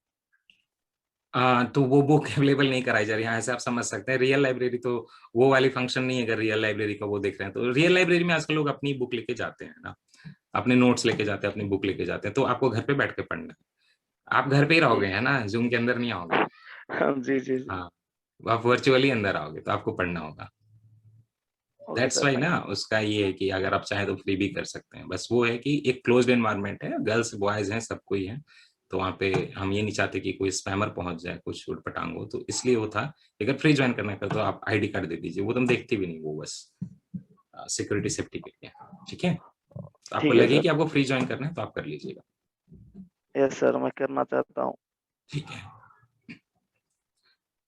तो वो बुक अवेलेबल नहीं कराई जा रही है, ऐसे आप समझ सकते हैं। रियल लाइब्रेरी तो वो वाली फंक्शन नहीं है। अगर रियल लाइब्रेरी का वो देख रहे हैं, तो रियल लाइब्रेरी में आजकल लोग अपनी बुक लेके जाते हैं ना, अपने नोट्स लेके जाते हैं, अपनी बुक लेके जाते हैं, तो आपको घर पे बैठ के पढ़ना है। आप घर पे ही जी रहोगे, है ना, जूम के अंदर नहीं आओगे। जी जी जी। हाँ, आप वर्चुअली अंदर आओगे तो आपको पढ़ना होगा। Okay that's sir, why thank ना, यू। उसका ये है कि अगर आप चाहें तो फ्री भी कर सकते हैं। बस वो है कि एक क्लोज्ड एनवायरनमेंट है, गर्ल्स बॉयज हैं, सब कोई है, तो वहाँ पे हम ये नहीं चाहते कि कोई स्पैमर पहुंच जाए, कुछ उटपटांग हो, तो इसलिए वो था। अगर फ्री ज्वाइन करना है तो आप ID कार्ड दे दीजिए, वो तुम देखते भी नहीं, वो बस सिक्योरिटी सेफ्टी के लिए, ठीक है। तो आपको ठीक है लगे सर। कि आपको फ्री ज्वाइन करना है तो आप कर लीजिएगा, यस सर, मैं करना चाहता हूँ। ठीक है।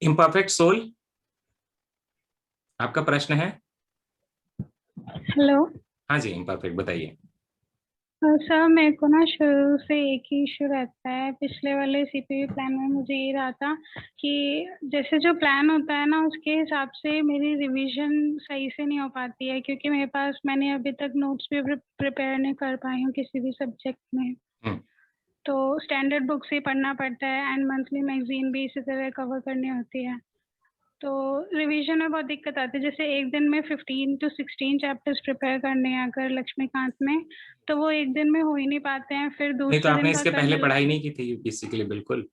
इम्परफेक्ट सोल, आपका प्रश्न है? हेलो हाँ जी, इम्परफेक्ट बताइए। सर, मेरे को ना शुरू से एक ही इशू रहता है। पिछले वाले CPU प्लान में मुझे ये रहा था कि जैसे जो प्लान होता है ना, उसके हिसाब से मेरी रिवीजन सही से नहीं हो पाती है, क्योंकि मैंने अभी तक नोट्स भी प्रिपेयर नहीं कर पाई हूँ किसी भी सब्जेक्ट में। तो स्टैंडर्ड बुक से ही पढ़ना पड़ता है, एंड मंथली मैगजीन भी इसी तरह कवर करनी होती है। तो रिवीजन में बहुत दिक्कत आती है। जैसे एक दिन में 15 to 16 चैप्टर्स प्रिपेयर करने हैं अगर लक्ष्मीकांत में, तो वो एक दिन में हो ही नहीं पाते हैं। फिर नहीं तो दूसरे आपने दिन का इसके पहले करने पढ़ाई नहीं की थी UPSC के लिए? बिल्कुल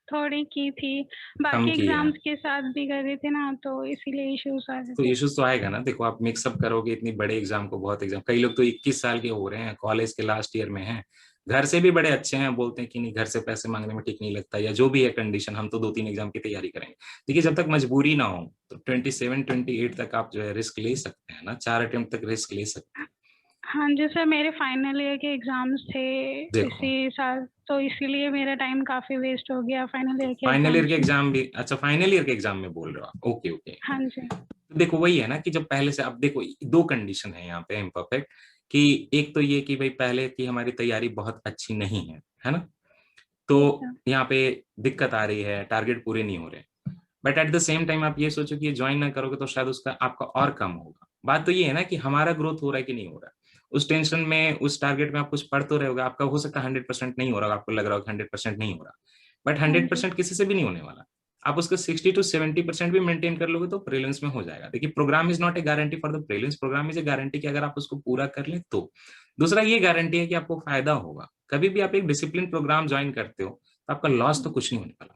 थोड़ी की थी, कम बाकी की है। एग्जाम्स के साथ भी कर रही थी ना, तो इसीलिए इश्यूज आ रहे तो थे। इश्यूज तो आएगा ना। देखो, आप मिक्सअप करोगे इतनी बड़े एग्जाम को, बहुत एग्जाम, कई लोग तो 21 साल के हो रहे हैं, कॉलेज के लास्ट ईयर में हैं, घर से भी बड़े अच्छे हैं, बोलते हैं कि नहीं घर से पैसे मांगने में ठीक नहीं लगता, या जो भी है कंडीशन, हम तो 2-3 एग्जाम की तैयारी करेंगे। देखिए, जब तक मजबूरी ना हो तो 27-28 तक आप जो है रिस्क ले सकते हैं ना, 4 अटेम्प्ट तक रिस्क ले सकते हैं। हाँ जी सर, मेरे फाइनल ईयर के एग्जाम्स थे देखो, इसी साल, तो इसीलिए मेरा टाइम काफी वेस्ट हो गया फाइनल ईयर के फाइनल ईयर के एग्जाम्स में। एग्जाम भी, अच्छा फाइनल ईयर के एग्जाम में बोल रहे हो आप? Okay okay. हाँ जी। देखो, वही है ना कि जब पहले से, अब देखो 2 कंडीशन है यहाँ पे इम्परफेक्ट, कि एक तो ये कि भाई पहले की हमारी तैयारी बहुत अच्छी नहीं है ना, तो यहाँ पे दिक्कत आ रही है, टारगेट पूरे नहीं हो रहे। But at the same time आप ये सोचो कि ये ज्वाइन ना करोगे तो शायद उसका आपका और कम होगा, बात तो ये है ना कि हमारा ग्रोथ हो रहा है कि नहीं हो रहा है। उस टेंशन में, उस टारगेट में आप कुछ पढ़ तो रहे होगा, आपका हो सकता है 100% नहीं हो रहा, आपको लग रहा होगा 100% नहीं हो रहा, बट 100% किसी से भी नहीं होने वाला। आप उसका 60 to 70% भी मेंटेन कर लोगे तो प्रीलिम्स में हो जाएगा। देखिए, program is not a guarantee for the prelims, program is a guarantee कि अगर आप उसको पूरा कर ले तो। दूसरा ये गारंटी है कि आपको फायदा होगा। कभी भी आप एक डिसिप्लिन प्रोग्राम ज्वाइन करते हो तो आपका लॉस तो कुछ नहीं होने वाला,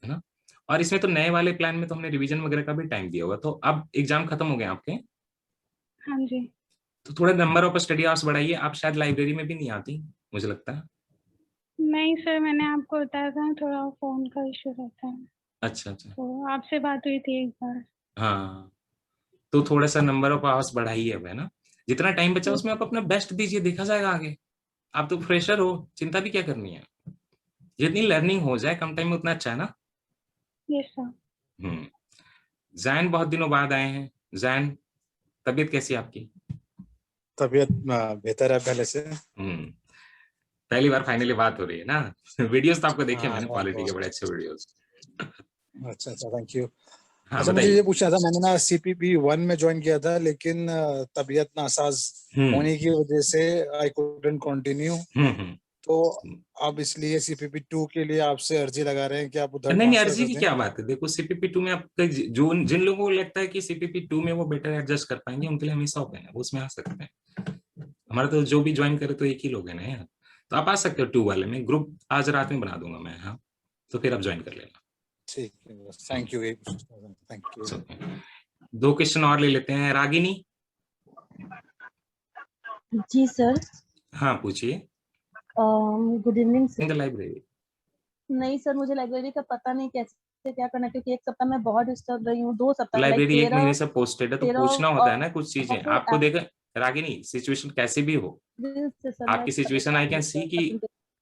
है ना। और इसमें तो नए वाले प्लान में तो हमने रिवीजन वगैरह का भी टाइम दिया होगा। तो अब एग्जाम खत्म हो गए आपके, हाँ जी। तो थोड़ा नंबर ऑफ स्टडी आवर्स बढ़ाइए। आप शायद लाइब्रेरी में भी नहीं आती, मुझे लगता है। नहीं सर, मैंने आपको बताया था थोड़ा फोन का इशू रहता है, अच्छा अच्छा, तो आपसे बात हुई थी एक बार। हाँ, तो थोड़ा सा नंबर ऑफ आवर्स बढ़ाइए अब, है ना। जितना टाइम बचा उसमें आप अपना बेस्ट दीजिए, देखा जाएगा आगे। आप तो फ्रेशर हो, चिंता भी क्या करनी है। जितनी लर्निंग हो जाए कम टाइम में उतना अच्छा है ना। Yes sir. जैन बहुत दिनों बाद आए हैं। जैन, तबीयत कैसी है आपकी? तबीयत बेहतर है पहले से। पहली बार फाइनली बात हो रही है ना। वीडियोस तो आपको देखे हाँ, मैंने, क्वालिटी के बड़े अच्छे वीडियोस। अच्छा अच्छा, थैंक यू। हाँ, अच्छा, मुझे बताइए। ये पूछना था, मैंने ना CPP 1 में ज्वाइन किया था, लेकिन तबीयत नासाज होने की वजह से आई कुडंट कंटिन्यू। तो अब इसलिए CPP 2 के लिए आपसे अर्जी लगा रहे हैं कि आप उधर नहीं नहीं, ट्रांसफर अर्जी कर की दें। क्या बात है। देखो, CPP 2 में आप जो जिन लोगों को लगता है कि CPP 2 में वो बेटर एडजस्ट कर पाएंगे, उनके लिए हमेशा ओपन है, वो उसमें आ सकते हैं। हमारा तो जो भी ज्वाइन करे तो एक ही लोग है ना यार, तो आप आ सकते हो 2 वाले में। ग्रुप आज रात में बना दूंगा मैं, हाँ, तो फिर आप ज्वाइन कर लेना। ठीक है, थैंक यू, थैंक यू। दो क्वेश्चन और ले लेते हैं। रागिनी। जी सर। हाँ, पूछिए। Good evening sir. In the library. नहीं सर, मुझे लाइब्रेरी का पता नहीं कैसे क्या करना, क्योंकि एक सप्ताह मैं बहुत डिस्टर्ब रही हूँ, 2 सप्ताह लाइब्रेरी 1 महीने से पोस्टेड है, तो पूछना होता है ना कुछ चीजें। और आपको देख, रागिनी, सिचुएशन कैसे भी हो, सर आपकी सिचुएशन आई कैन सी कि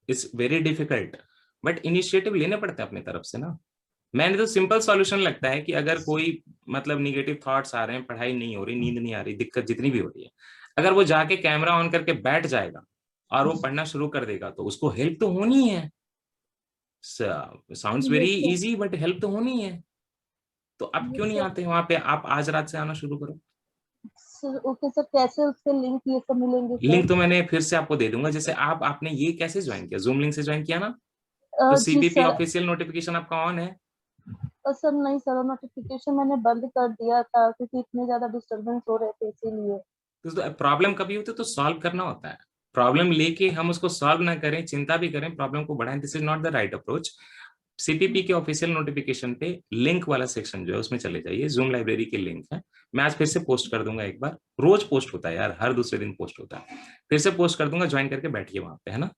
it's very difficult, but initiative लेने पड़ते हैं अपने तरफ से ना। मैंने तो सिंपल सॉल्यूशन लगता है कि अगर कोई मतलब निगेटिव थॉट्स आ रहे हैं, पढ़ाई नहीं हो रही, नींद नहीं आ रही, दिक्कत जितनी भी हो रही है, अगर वो जाके कैमरा ऑन करके बैठ जाएगा और वो पढ़ना शुरू कर देगा तो उसको हेल्प तो होनी है। Sounds very easy, but help तो होनी है। तो आप क्यों नहीं आते वहां पे? आप आज रात से आना शुरू करो। सर ओके सर, कैसे उसके लिंक ये सब मिलेंगे सर? लिंक तो मैंने फिर से आपको दे दूंगा। जैसे आपने ये कैसे ज्वाइन किया? जूम लिंक से ज्वाइन किया ना, तो CPP ऑफिशियल नोटिफिकेशन आपका ऑन है। सर नहीं सर, नोटिफिकेशन मैंने बंद कर दिया था क्योंकि इतने ज्यादा डिस्टरबेंस हो रहे थे, इसीलिए। तो प्रॉब्लम कभी होती है तो सॉल्व करना होता है। प्रॉब्लम लेके हम उसको सॉल्व ना करें, चिंता भी करें, प्रॉब्लम को बढ़ाएं, this is not the right approach. CPP के ऑफिशियल नोटिफिकेशन पे लिंक वाला सेक्शन जो है उसमें चले जाइए, जूम लाइब्रेरी के लिंक है। मैं आज फिर से पोस्ट कर दूंगा एक बार, रोज पोस्ट होता है यार, हर दूसरे दिन पोस्ट होता है। फिर से पोस्ट कर दूंगा, ज्वाइन करके बैठिए वहां पे, है ना।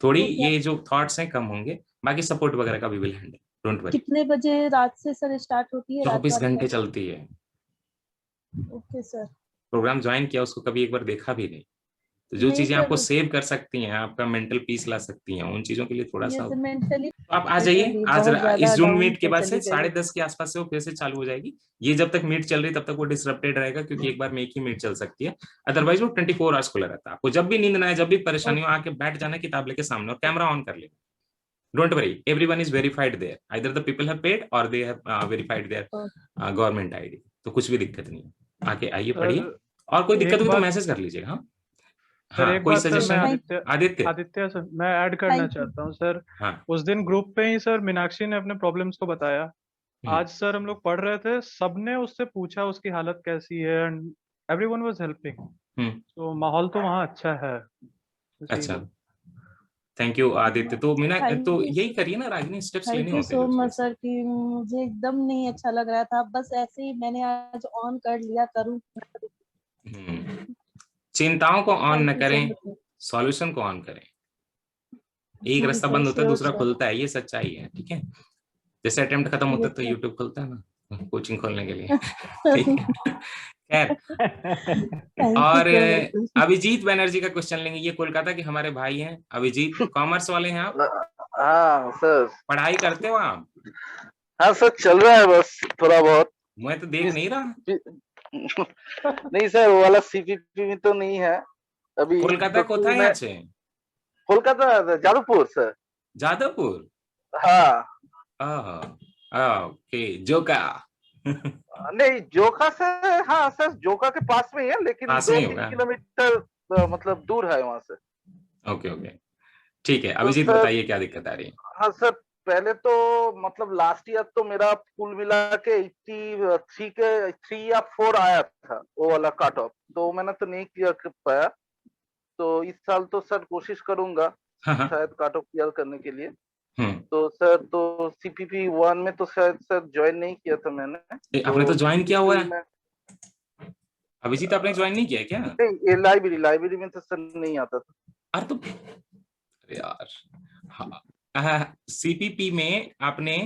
थोड़ी ये जो थॉट्स हैं कम होंगे, बाकी सपोर्ट वगैरह का भी विल हैंडल, डोंट वरी। कितने बजे रात से सर स्टार्ट होती है? 24 घंटे चलती है। Okay sir. प्रोग्राम ज्वाइन किया, उसको कभी एक बार देखा भी नहीं, तो जो चीजें आपको सेव कर सकती हैं, आपका मेंटल पीस ला सकती हैं, उन चीजों के लिए थोड़ा सा मेंटली आप आ जाइए। आज इस जूम मीट के बाद से 10:30 के आसपास से वो फिर से चालू हो जाएगी। ये जब तक मीट चल रही तब तक वो डिसरप्टेड रहेगा, क्योंकि एक बार में एक ही मीट चल सकती है, अदरवाइज वो 24 आवर्स खुला रहता है। आपको जब भी नींद ना आए, जब भी परेशानी हो, आके बैठ जाना किताब लेके सामने और कैमरा ऑन कर लेना। Don't worry, everyone is verified there, either the people have paid or they have verified their government ID। तो कुछ भी दिक्कत नहीं है, आके आइए पढ़िए, और कोई दिक्कत हो तो मैसेज कर लीजिएगा। हाँ सर एक कोई बात सर, मैं सजेशन? आदित्य सर, मैं ऐड करना चाहता हूँ सर। हाँ, उस दिन ग्रुप पे ही सर मीनाक्षी ने अपने प्रॉब्लम्स को बताया। आज सर हम लोग पढ़ रहे थे, सबने उससे पूछा उसकी हालत कैसी है, एंड एवरीवन वाज हेल्पिंग। तो माहौल तो वहाँ अच्छा है। अच्छा, थैंक यू आदित्य। तो मीना, तो यही करिए ना रागिनी, स्टेप्स लेने होते हैं। Thank you so much sir, कि मुझे एकदम नहीं अच्छा लग रहा था, बस ऐसे ही मैंने आज ऑन कर लिया, करूँ। चिंताओं को ऑन न करें, सॉल्यूशन को ऑन करें। एक रास्ता बंद होता है, दूसरा खुलता है, ये सच्चाई है, ठीक है। जैसे अटेम्प्ट खत्म होता है तो यूट्यूब खुलता है ना, कोचिंग खोलने के लिए। खैर, और अभिजीत बनर्जी का क्वेश्चन लेंगे। ये कोलकाता के हमारे भाई हैं। अभिजीत, कॉमर्स वाले हैं आप? हाँ सर। पढ़ाई करते हो आप? हाँ सर, चल रहा है बस थोड़ा बहुत। मैं तो देख नहीं रहा। नहीं सर, वो वाला CPP में तो नहीं है अभी। कोलकाता को था यहाँ से? कोलकाता, जादवपुर सर। जादवपुर? हाँ। ओके, जोका। नहीं, जोखा से, हाँ सर, जोखा के पास में ही है, लेकिन पास में ही 2-3 होगा। किलोमीटर मतलब दूर है वहां से। ओके ओके, ठीक है। तो अभिजीत सर, बताइए क्या दिक्कत आ रही है? हाँ सर, पहले तो मतलब लास्ट ईयर तो मेरा कुल मिला के 3 या 4 आया था वो वाला कट ऑफ, तो मैंने तो नहीं क्लियर कर पाया। तो इस साल तो सर कोशिश करूंगा हाँ। शायद कट ऑफ क्लियर करने के लिए। हम्म, तो सर, तो सीपीपी 1 में तो शायद सर ज्वाइन नहीं किया था मैंने। आपने तो ज्वाइन किया हुआ है में अभिजीत, आपने ज्वाइन नहीं किया है क्या? नहीं, ये लाइब्रेरी में तो सर नहीं आता था। अरे तो अरे यार, हाँ, सीपीपी में आपने,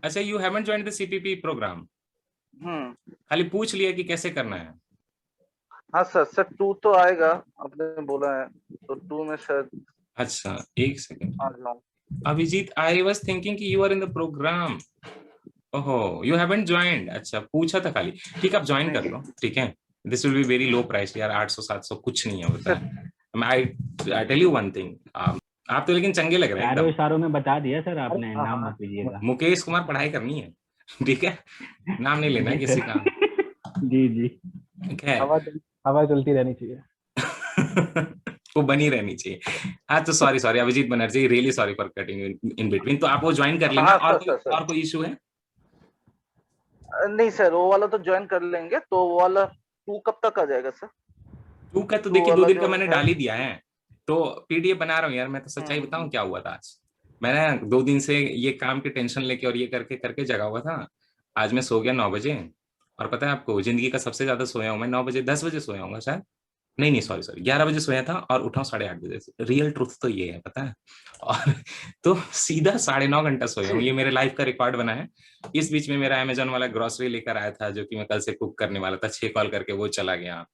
अच्छा, you haven't joined the CPP program, खाली पूछ लिया कि कैसे करना है? हाँ सर, 2 तो आएगा आपने बोला है, तो 2 में शायद। अच्छा, एक सेकंड आ जाऊं। अभिजीत, आई वाज थिंकिंग कि you are in the program. ओहो, यू हैवंट ज्वाइंड। अच्छा, पूछा था खाली। ठीक, आप ज्वाइन कर लो, ठीक है। This will be very low price यार, 800-700 कुछ नहीं है होता है। I tell you one thing, आप तो लेकिन चंगे लग रहे हैं चारों एकदम। इशारों में बता दिया सर आपने, नाम मत लीजिएगा। मुकेश कुमार पढ़ाई करनी है, ठीक है, नाम नहीं लेना है जी किसी सर। का। जी जी, खैर, हवा चलती रहनी चाहिए। वो बनी रहनी चाहिए। हाँ, तो sorry Abhijit Banerjee, really sorry for cutting in between. तो आप वो ज्वाइन कर लेना। हाँ, सर। और कोई इशू है? नहीं सर, वो वाला तो ज्वाइन कर लेंगे। तो वो वाला 2 कब तक आ जाएगा सर? 2 का तो देखिए 2 दिन का मैंने डाल ही दिया है, तो पीडीएफ बना रहा हूँ यार। मैं तो सच्चाई बताऊं क्या हुआ था आज, मैंने 2 दिन से ये काम की टेंशन लेके और ये करके करके जगा हुआ था। आज मैं सो गया 9 बजे, और पता है आपको, जिंदगी का सबसे ज्यादा सोया हूँ मैं 9 बजे, 10 बजे सोया हूँ शायद, नहीं सॉरी 11 बजे सोया था और उठा 8:30 बजे से। रियल ट्रुथ तो ये है, पता है। और तो सीधा 9.5 घंटा सोया हूँ, ये मेरे लाइफ का रिकॉर्ड बना है। इस बीच में मेरा अमेजोन वाला ग्रोसरी लेकर आया था, जो कि मैं कल से कुक करने वाला था, 6 कॉल करके वो चला गया,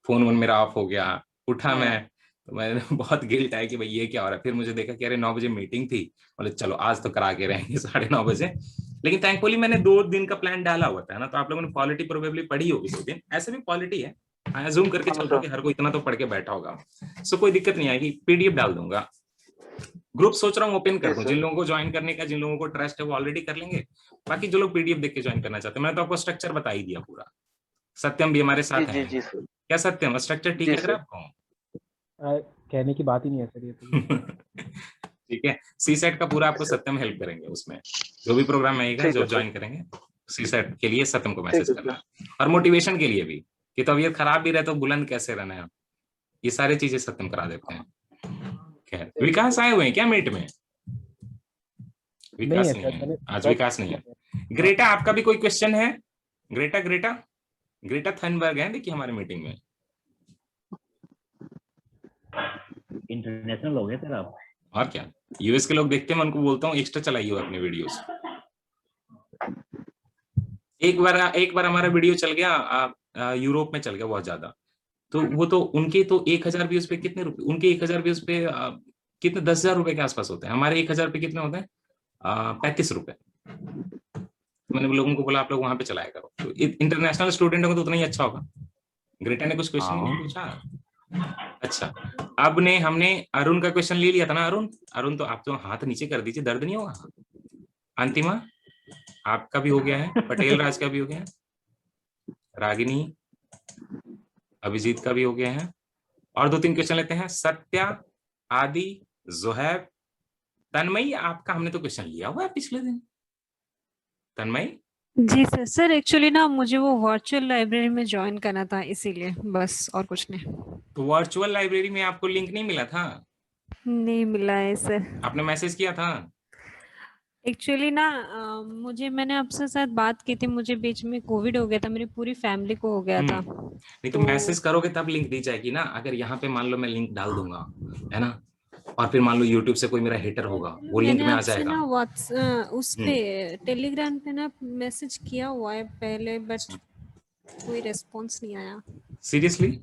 फोन वोन मेरा ऑफ हो गया। उठा मैं, तो मैं बहुत गिल्ट आया कि भाई ये क्या हो रहा है। फिर मुझे देखा कि अरे 9 बजे मीटिंग थी, बोले चलो आज तो करा के रहेंगे 9:30 बजे। लेकिन थैंकफुली मैंने 2 दिन का प्लान डाला हुआ था ना, तो आप लोगों ने पॉलिटी प्रोबेबली पढ़ी होगी 2 दिन, ऐसे भी पॉलिटी है। जूम करके चल रहा हूँ कि हर कोई इतना तो पढ़ के बैठा होगा, सो कोई दिक्कत नहीं आएगी। पीडीएफ डाल दूंगा, ग्रुप सोच रहा हूँ ओपन कर दूं। जिन लोगों को ज्वाइन करने का, जिन लोगों को ट्रस्ट है वो ऑलरेडी कर लेंगे, बाकी जो लोग पीडीएफ देख के ज्वाइन करना चाहते हैं, मैंने तो आपको स्ट्रक्चर बता ही दिया पूरा। सत्यम भी हमारे साथ है। क्या सत्यम, स्ट्रक्चर ठीक लग रहा है आपको? कहने की बात ही नहीं है सर ये तो। ठीक है, सीसेट का पूरा आपको सत्यम हेल्प करेंगे उसमें, जो भी प्रोग्राम आएगा, जो ज्वाइन करेंगे सीसेट के लिए सत्यम को मैसेज करना। और मोटिवेशन के लिए भी, कि तबीयत खराब भी रहे तो बुलंद कैसे रहना है, ये सारी चीजें सत्यम करा देते हैं। खैर, विकास आए हुए हैं क्या मीट में? विकास नहीं है आज, विकास नहीं है। ग्रेटा, आपका भी कोई क्वेश्चन है? ग्रेटा थनबर्ग है देखिए हमारे मीटिंग में। इंटरनेशनल हो गए सर आप। और क्या, यूएस के लोग देखते हैं, मैं उनको बोलता हूँ एक्स्ट्रा चलाइए अपने वीडियोस। एक बार हमारा वीडियो चल गया, यूरोप में चल गया बहुत ज्यादा, तो वो तो उनके तो 1000 व्यूज पे कितने रुपए, उनके 1000 व्यूज पे कितने 10,000 रुपए के आसपास होते हैं, हमारे 1000 पे कितने होते हैं? 35 रुपए। मैंने लोगों को बोला आप लोग वहां पे चलाया करो, तो इंटरनेशनल स्टूडेंटों को तो उतना ही अच्छा होगा। ग्रेटा ने कुछ क्वेश्चन ही नहीं पूछा। अच्छा, अब हमने अरुण का क्वेश्चन ले लिया था ना। अरुण तो आप तो हाथ नीचे कर दीजिए, दर्द नहीं होगा। अंतिमा, आपका भी हो गया है, पटेल राज का भी हो गया है, रागिनी, अभिजीत का भी हो गया है, और 2-3 क्वेश्चन लेते हैं। सत्या, आदि, जोहैब, तन्मयी, आपका हमने तो क्वेश्चन लिया हुआ है पिछले दिन। तन्मयी जी सर एक्चुअली ना मुझे वो वर्चुअल लाइब्रेरी में ज्वाइन करना था, इसीलिए बस, और कुछ नहीं। तो वर्चुअल लाइब्रेरी में आपको लिंक नहीं मिला था? नहीं मिला है सर। आपने मैसेज किया था? एक्चुअली ना मैंने आपसे साथ बात की थी, मुझे बीच में कोविड हो गया था, मेरी पूरी फैमिली को हो गया था। नहीं तो मैसेज करोगे तब लिंक दी जाएगी ना। अगर यहाँ पे मान लो मैं लिंक डाल दूंगा, है ना, और फिर मान लो यूट्यूब से कोई मेरा हेटर होगा, वो लिंक में आ जाएगा। ना उस पे टेलीग्राम पे ना मैसेज किया हुआ है पहले, बट कोई रेस्पॉन्स नहीं आया। सीरियसली?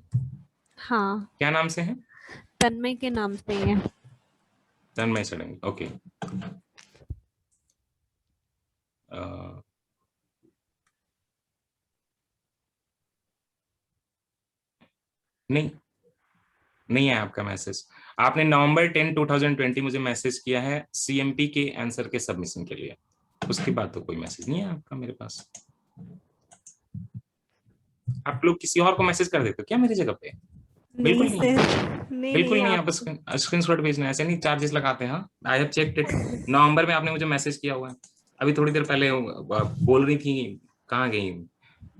हाँ। क्या नाम से है? तन्मय के नाम से ही है। तन्मय सड़ेंगे, ओके। नहीं है आपका मैसेज। आपने नवंबर 10, 2020 मुझे मैसेज किया है सीएमपी के आंसर के सबमिशन के लिए। उसके बाद तो कोई मैसेज नहीं है आपका मेरे पास। आप लोग किसी और को मैसेज कर देते हो क्या मेरी जगह पे? बिल्कुल नहीं, बिल्कुल नहीं। आप स्क्रीनशॉट भेजना, ऐसे नहीं चार्जेस लगाते हैं। I have checked it. November में आपने मुझे मैसेज किया हुआ है, अभी थोड़ी देर पहले बोल रही थी कहाँ गई,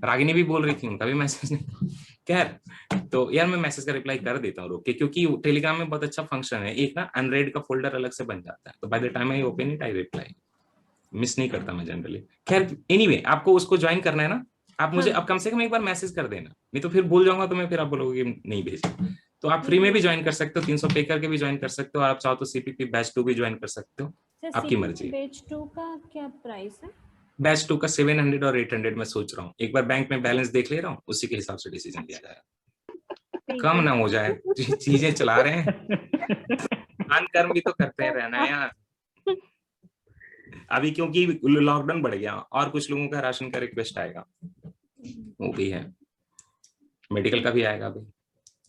रागिनी भी बोल रही थी, उनका भी मैसेज नहीं। खैर, तो यार मैं मैसेज का रिप्लाई कर देता हूँ रोक के, क्योंकि टेलीग्राम में बहुत अच्छा फंक्शन है, एक ना अनरेड का फोल्डर अलग से बन जाता है, तो by the time I open it I reply, miss नहीं करता मैं जनरली। खैर एनीवे, आपको उसको ज्वाइन करना है ना, आप मुझे अब कम से कम एक बार मैसेज कर देना, नहीं तो फिर भूल जाऊंगा तो मैं फिर आप बोलोगे नहीं भेजा। तो आप फ्री में भी ज्वाइन कर सकते हो, 300 पे करके भी ज्वाइन कर सकते हो, और आप चाहो तो सीपीपी बैच 2 भी ज्वाइन कर सकते हो, आपकी मर्जी। बैच 2 का क्या प्राइस है? बैच 2 का 700 और 800 मैं सोच रहा हूँ, एक बार बैंक में बैलेंस देख ले रहा हूँ, उसी के हिसाब से डिसीजन लिया जाएगा। कम ना हो जाए, चीजें चला रहे हैं, दान कर्म भी तो करते हैं रहना है यार। अभी क्योंकि लॉकडाउन बढ़ गया और कुछ लोगों का राशन का रिक्वेस्ट आएगा, वो भी है, मेडिकल का भी आएगा अभी,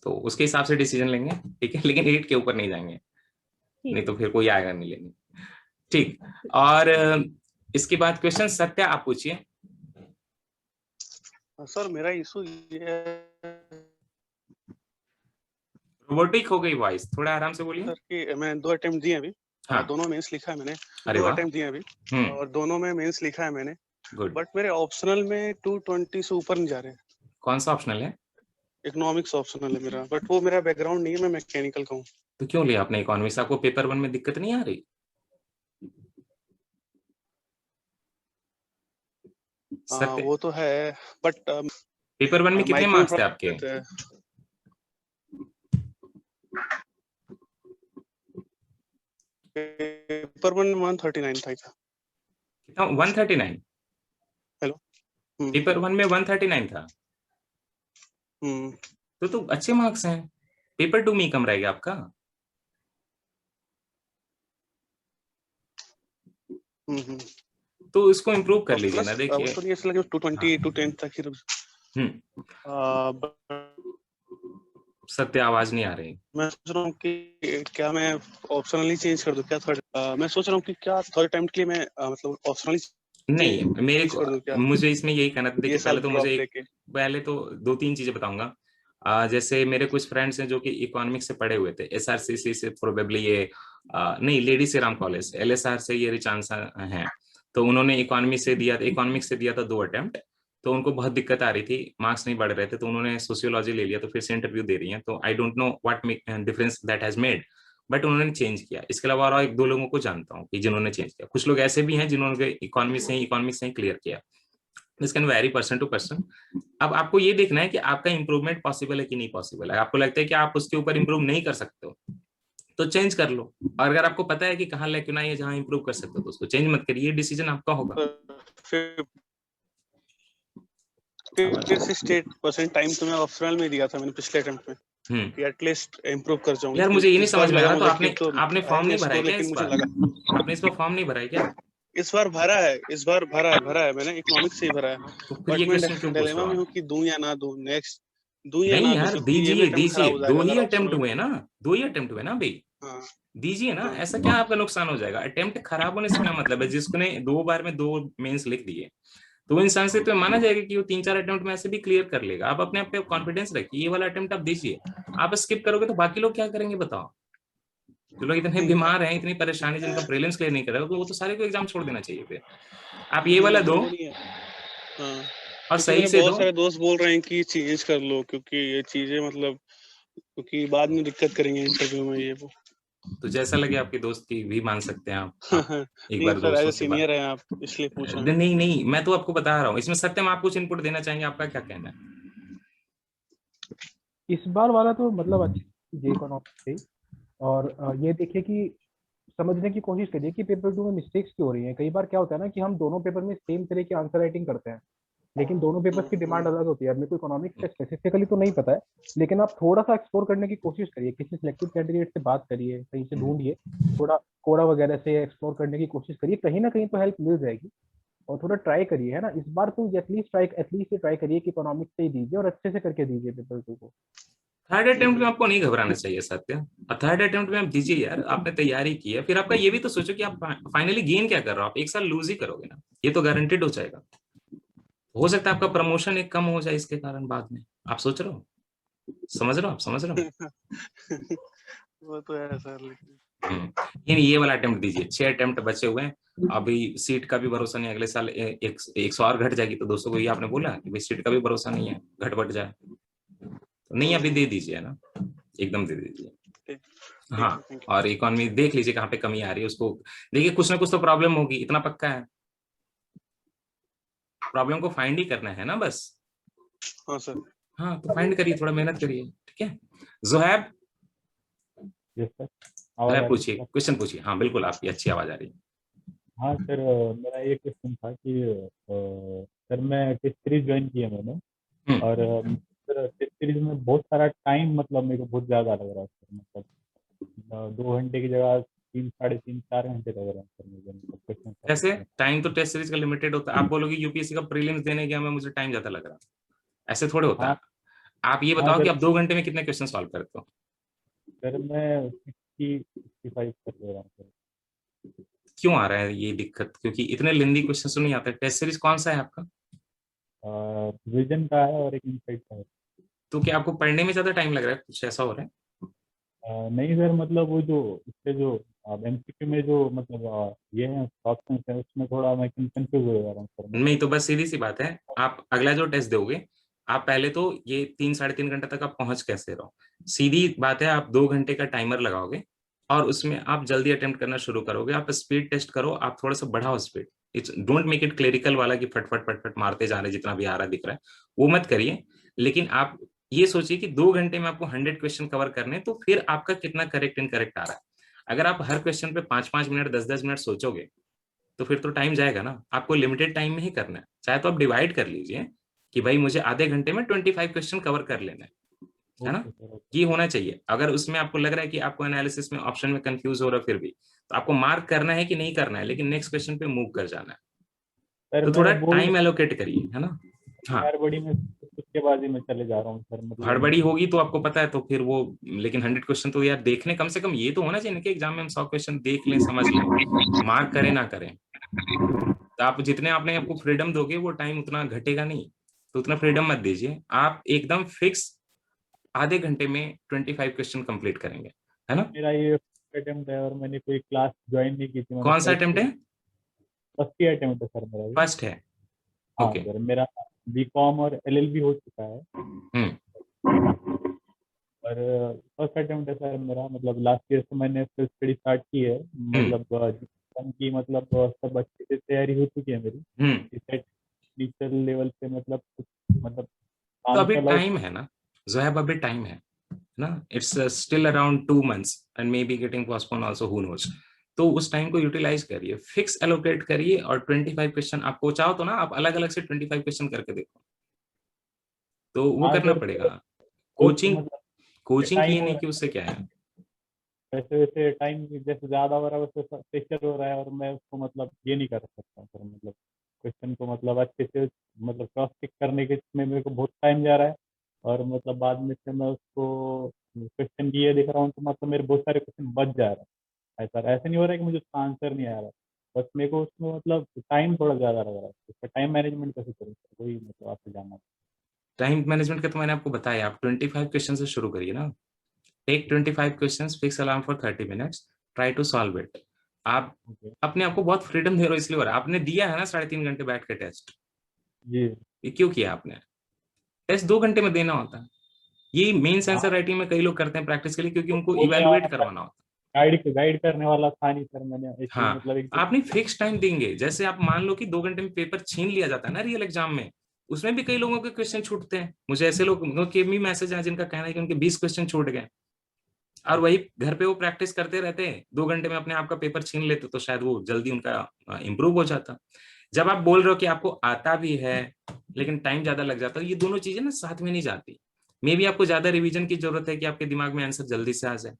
तो उसके हिसाब से डिसीजन लेंगे, ठीक है। लेकिन 8 के ऊपर नहीं जाएंगे, नहीं तो फिर कोई आएगा नहीं लेने, ठीक। और इसके बाद क्वेश्चन सत्या आप पूछिए। सर मेरा इशू ये है, रोबोटिक हो गई वॉइस, थोड़ा आराम से बोलिए। सर कि मैं 2 अटेम्प्ट दिए अभी। हाँ। दोनों मेंस लिखा है मैंने। अरे 2 वाह। अटेम्प्ट दिए अभी और दोनों में मेंस लिखा है मैंने। गुड। बट मेरे ऑप्शनल में 220 से ऊपर नहीं जा रहे। कौन सा ऑप्शनल है? इकोनॉमिक्स ऑप्शनल है मेरा, बट वो मेरा बैकग्राउंड नहीं है, मैं मैकेनिकल का हूँ। तो क्यों लिया आपने इकोनॉमिक्स? आपको पेपर 1 में दिक्कत नहीं आ रही? वो तो है, बट पेपर 1 में कितने मार्क्स थे आपके? पेपर 1 में 139 था। कितना? 139? हेलो। पेपर 1 में 139 था। तो अच्छे मार्क्स हैं। पेपर 2 में कम रह गया आपका। तो इसको इम्प्रूव कर लीजिए ना। देखिए तो ये ऐसा लगे 220 210 तक ही। सत्य आवाज नहीं आ रही। मैं सोच रहा हूँ कि क्या मैं ऑप्शनली चेंज कर दूं क्या थर्ड। मैं सोच रहा हूँ कि क्या थर्ड अटेम्प्ट के लिए मैं मतलब ऑप्शनली नहीं, मेरे को मुझे इसमें यही कहना था। देखिए पहले तो 2-3 चीजें बताऊंगा। जैसे मेरे कुछ फ्रेंड्स हैं जो कि इकोनॉमिक्स से पढ़े हुए थे, एसआरसीसी से प्रोबेबली ये नहीं, लेडी श्रीराम कॉलेज एलएसआर से ये रिचांसा हैं, तो उन्होंने इकोनॉमिक्स से दिया था 2 अटेम्प्ट। तो उनको बहुत दिक्कत आ रही थी, मार्क्स नहीं बढ़ रहे थे, तो उन्होंने सोशियोलॉजी ले लिया, तो फिर से इंटरव्यू दे रही हैं। तो I don't know what difference that has made, but उन्होंने चेंज किया। इसके अलावा और 1-2 लोगों को जानता हूँ कि जिन्होंने चेंज किया। कुछ लोग ऐसे भी हैं जिन्होंने इकोनॉमिक्स से क्लियर किया। This can very person to person. अब आपको ये देखना है कि आपका इंप्रूवमेंट पॉसिबल है कि नहीं पॉसिबल है। आपको लगता है कि आप उसके ऊपर इंप्रूव नहीं कर सकते हो तो चेंज कर लो, और अगर आपको पता है कि कहाँ लेकिन है जहाँ इंप्रूव कर सकते हो तो उसको चेंज मत करिए, डिसीजन आपका होगा। 58% टाइम तो मैं ऑप्शनल में दिया था मैंने पिछले अटेम्प्ट में कि एटलीस्ट इंप्रूव कर जाऊं। यार मुझे ये नहीं समझ में आ रहा, तो आपने फॉर्म नहीं भरा है क्या इस बार? आपने इस बार फॉर्म नहीं भरा है क्या? इस बार भरा है मैंने इकोनॉमिक्स से ही भरा है। तो ये क्वेश्चन क्यों पूछ रहा हूं कि दूं या ना दूं, नेक्स्ट दूं या नहीं ना यार, दीजिए 2 ही अटेम्प्ट हुए ना, 2 ही अटेम्प्ट हुए ना भाई। दीजिए ना, ऐसा क्या आपका नुकसान हो जाएगा? अटेम्प्ट खराब होने से क्या मतलब है? जिसने 2 बार में 2 मेंस लिख दिए तो वो इंसान से तो माना जाएगा कि वो 3-4 अटेम्प्ट में ऐसे भी क्लियर कर लेगा। आप अपने आप पे कॉन्फिडेंस रखिए, ये वाला अटेम्प्ट आप दीजिए। आप स्किप करोगे तो बाकी लोग क्या करेंगे बताओ? जो लोग इतने बीमार हैं, इतनी परेशानी, जिनका प्रीलिम्स क्लियर नहीं कर रहा, तो वो तो सारे को एग्जाम छोड़ देना चाहिए। फिर आप ये वाला दो और सही से दो। बहुत सारे दोस्त बोल रहे हैं कि चेंज कर लो, क्योंकि ये चीजें मतलब क्योंकि बाद में दिक्कत करेंगे इंटरव्यू में ये वो। तो जैसा लगे आपके दोस्त की भी मान सकते हैं आप एक बार दोस्तों से सीनियर है आप, इसलिए पूछ रहा हूं। नहीं, मैं तो आपको बता रहा हूँ। इसमें सत्यम आप कुछ इनपुट देना चाहेंगे, आपका क्या कहना है? इस बार वाला तो मतलब अच्छी इकोनॉमिक्स थी, और ये देखिए कि समझने की कोशिश करिए कि पेपर 2 में मिस्टेक्स क्यों हो रही हैं। कई बार क्या होता है ना कि हम दोनों पेपर में सेम तरह की आंसर राइटिंग करते हैं, लेकिन दोनों पेपर्स की डिमांड अलग होती है। मेरे को इकोनॉमिक्स का स्पेसिफिकली तो नहीं पता है, लेकिन आप थोड़ा सा एक्सप्लोर करने की कोशिश करिए, किसी सिलेक्टेड कैंडिडेट से बात करिए, कहीं से ढूंढिए, थोड़ा कोड़ा वगैरह से एक्सप्लोर करने की कोशिश करिए, कहीं ना कहीं तो हेल्प मिल जाएगी। और थोड़ा ट्राई करिए, है ना। इस बार तो एटलीस्ट ट्राई करिए कि इकोनॉमिक्स से ही दीजिए और अच्छे से करके दीजिए पेपर 2 को। थर्ड अटेम्प्ट में आपको नहीं घबराना चाहिए सत्य। थर्ड अटेम्प्ट में आप दीजिए यार, आपने तैयारी की है, फिर आपका ये भी तो सोचो कि आप फाइनली गेन क्या कर रहे हो। आप एक साल लूज ही करोगे ना, ये तो गारंटेड हो जाएगा। हो सकता है आपका प्रमोशन एक कम हो जाए इसके कारण बाद में। आप सोच रहे हो, समझ रहे हो, आप समझ रहे हो। वो तो है सर, लेकिन ये वाला अटेम्प्ट दीजिए। 6 अटेम्प्ट बचे हुए हैं अभी, सीट का भी भरोसा नहीं, अगले साल 100 और घट जाएगी तो दोस्तों को ये आपने बोला कि भाई सीट का भी भरोसा नहीं है, घट बढ़ जाए तो नहीं, अभी दे दीजिए ना, एकदम दे दीजिए। हाँ, और इकोनॉमी देख लीजिए कहाँ पे कमी आ रही है, उसको देखिए, कुछ ना कुछ तो प्रॉब्लम होगी, इतना पक्का है। प्रॉब्लम को फाइंड ही करना है ना बस। हाँ सर। हाँ, तो फाइंड करिए, थोड़ा मेहनत करिए, ठीक है। जोहैब, पूछिए, क्वेश्चन पूछिए। हाँ बिल्कुल, आपकी अच्छी आवाज आ रही है। हाँ सर, मेरा ये क्वेश्चन था कि सर मैं टेस्ट सीरीज ज्वाइन किया मैंने, और सर टेस्ट सीरीज में बहुत सारा टाइम मतलब मेरे को बहुत ज्यादा लग रहा है सर, मतलब 2 घंटे की जगह 3, साढ़े 3, 4 घंटे लग रहे हैं सर मुझे, मतलब क्वेश्चन। कैसे टाइम तो टेस्ट सीरीज का लिमिटेड होता है। आप बोलोगे यूपीएससी का प्रीलिम्स देने गया मैं, मुझे टाइम ज्यादा लग रहा है, ऐसे थोड़े होता है। आप ये बताओ कि आप 2 घंटे में कितने क्वेश्चन सॉल्व करते हो। सर मैं 60-65 कर ले रहा हूँ सर। क्यों आ रहा है ये दिक्कत, क्योंकि इतने लेंदी क्वेश्चन तो नहीं आते। टेस्ट सीरीज कौन सा है आपका? विजन का है और एक इनसाइट का है। तो क्या आपको पढ़ने में ज्यादा टाइम लग रहा है, कुछ ऐसा हो रहा है? नहीं सर, मतलब वो जो इससे जो एमसीक्यू में जो मतलब ये है ऑप्शन है, उसमें थोड़ा मैं कंफ्यूज हो जा रहा हूँ सर। नहीं तो बस सीधी सी बात है, आप अगला जो टेस्ट दोगे, आप पहले तो ये 3, साढ़े 3 घंटे तक आप पहुंच कैसे रहो। सीधी बात है, आप 2 घंटे का टाइमर लगाओगे और उसमें आप जल्दी अटेम्प्ट करना शुरू करोगे। आप स्पीड टेस्ट करो, आप थोड़ा सा बढ़ाओ speed. It's don't make it clerical वाला कि फटफट फटफट मारते जा रहे, जितना भी आ रहा दिख रहा है वो मत करिए। लेकिन आप ये सोचिए कि 2 घंटे में आपको 100 क्वेश्चन कवर करने, तो फिर आपका कितना करेक्ट इनकरेक्ट आ रहा है। अगर आप हर क्वेश्चन पे 5-5 मिनट 10-10 मिनट सोचोगे तो फिर तो टाइम जाएगा ना। आपको लिमिटेड टाइम में ही करना है। चाहे तो आप डिवाइड कर लीजिए कि भाई मुझे आधे घंटे में 25 क्वेश्चन कवर कर लेना है ना, ये होना चाहिए। अगर उसमें आपको लग रहा है कि आपको एनालिसिस में ऑप्शन में कंफ्यूज हो रहा है फिर भी, तो आपको मार्क करना है कि नहीं करना है, लेकिन नेक्स्ट क्वेश्चन पे मूव कर जाना है। तो थोड़ा टाइम एलोकेट करिए, है ना। हाँ, हड़बड़ी में उसके बाद ही मैं चले जा रहा हूँ सर, मतलब हड़बड़ी होगी तो आपको पता है तो फिर वो, लेकिन 100 क्वेश्चन तो यार देखने, कम से कम ये तो होना चाहिए कि एग्जाम में हम 100 क्वेश्चन देख लें, समझ लें, मार्क करें ना करें। तो आप जितने आपने आपको फ्रीडम दोगे वो टाइम उतना घटेगा नहीं, तो उतना फ्रीडम मत दीजिए। आप एकदम फिक्स आधे घंटे में 25 क्वेश्चन कंप्लीट करेंगे, है ना। मेरा ये अटेम्प्ट है और मैंने कोई क्लास ज्वाइन नहीं की थी। कौन सा अटेम्प्ट है? फर्स्ट ही अटेम्प्ट है सर मेरा। फर्स्ट है, ओके सर। मेरा बीकॉम और एलएलबी हो चुका है और फर्स्ट अटेम्प्ट है सर मेरा। मतलब लास्ट ईयर से मैंने स्टडी स्टार्ट की है, मतलब की मतलब सब अच्छे से तैयारी हो चुकी है मेरी टीचर लेवल पे, मतलब तो अभी टाइम है ना ज़ोहैब, अभी टाइम है ना। It's still around 2 months and may be getting postpone also, who nose. तो उस टाइम को यूटिलाइज करिए, फिक्स एलोकेट करिए, और 25 क्वेश्चन आपको चाहो तो ना आप अलग अलग से 25 क्वेश्चन करके देखो, तो वो करना पड़ेगा। कोचिंग की नहीं कि उससे क्या है, वैसे वैसे टाइम जैसे ज्यादा हो रहा है वैसे प्रेशर हो रहा है, और मैं उसको मतलब ये नहीं कर सकता सर। मतलब क्वेश्चन को मतलब अच्छे से मतलब क्रॉस चेक करने के में मेरे को बहुत टाइम जा रहा है, और मतलब बाद में से मैं उसको क्वेश्चन की ये देख रहा हूँ तो मतलब मेरे बहुत सारे क्वेश्चन बच जा रहा है सर। ऐसा नहीं हो रहा है कि मुझे उसका आंसर नहीं आ रहा, बस मेरे को उसमें मतलब टाइम थोड़ा ज्यादा लग रहा है। उसका टाइम मैनेजमेंट कैसे करूँ सर, वही मतलब आपसे जानना। टाइम मैनेजमेंट का तो मैंने आपको बताया, आप 25 क्वेश्चन से शुरू करिए ना। Take 25 questions, fix alarm for 30 minutes, try to solve it. आप अपने आपको बहुत फ्रीडम दे रहे हो, इसलिए हो रहा है। आपने दिया है ना 3.5 घंटे बैठ के टेस्ट, ये क्यों किया आपने? टेस्ट 2 घंटे में देना होता है। ये मेंस आंसर राइटिंग में कई लोग करते हैं प्रैक्टिस के लिए, क्योंकि उनको इवैल्यूएट करवाना होता है। गाइड करने वाला था नहीं सर मैंने। हाँ, मतलब आपने फिक्स टाइम देंगे। जैसे आप मान लो कि 2 घंटे में पेपर छीन लिया जाता है ना रियल एग्जाम में, उसमें भी कई लोगों के क्वेश्चन छूटते हैं। मुझे ऐसे लोगों के भी मैसेज आए जिनका कहना है कि उनके 20 क्वेश्चन छूट गए, और वही घर पे वो प्रैक्टिस करते रहते हैं, 2 घंटे में अपने आप का पेपर छीन लेते, तो शायद वो जल्दी उनका इंप्रूव हो जाता। जब आप बोल रहे हो कि आपको आता भी है लेकिन टाइम ज्यादा लग जाता है, ये दोनों चीजें ना साथ में नहीं जाती। मे बी आपको ज्यादा रिवीजन की जरूरत है कि आपके दिमाग में आंसर जल्दी से आ जाए,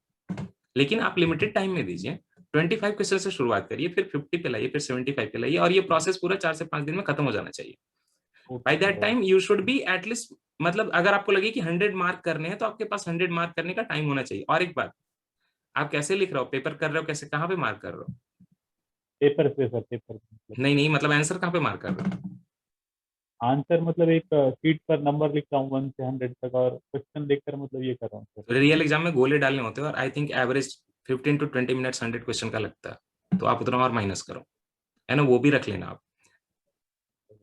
लेकिन आप लिमिटेड टाइम में दीजिए। 25 क्वेश्चन से शुरुआत करिए, फिर 50 पे लाइए, फिर 75 पे लाइए, और ये प्रोसेस पूरा 4 से 5 दिन में खत्म हो जाना चाहिए। By that time you should be at least मतलब अगर आपको लगे कि 100 मार्क करने हैं तो आपके पास 100 मार्क करने का टाइम होना चाहिए। और एक बात, आप कैसे लिख रहे हो, पेपर कर रहे हो कैसे, कहाँ पे मार्क कर रहे हो? पेपर पे सर, पेपर पे। नहीं मतलब आंसर कहाँ पे मार्क कर रहे हो? आंसर मतलब एक शीट पर नंबर लिख रहा हूँ 1 से 100 तक, और क्वेश्चन देखकर मतलब ये कर रहा हूँ सर। रियल एग्जाम में गोले डालने होते हैं और I think average 15 to 20 minutes 100 question का लगता है, तो आप उतना और माइनस करो, है ना, वो भी रख लेना आप।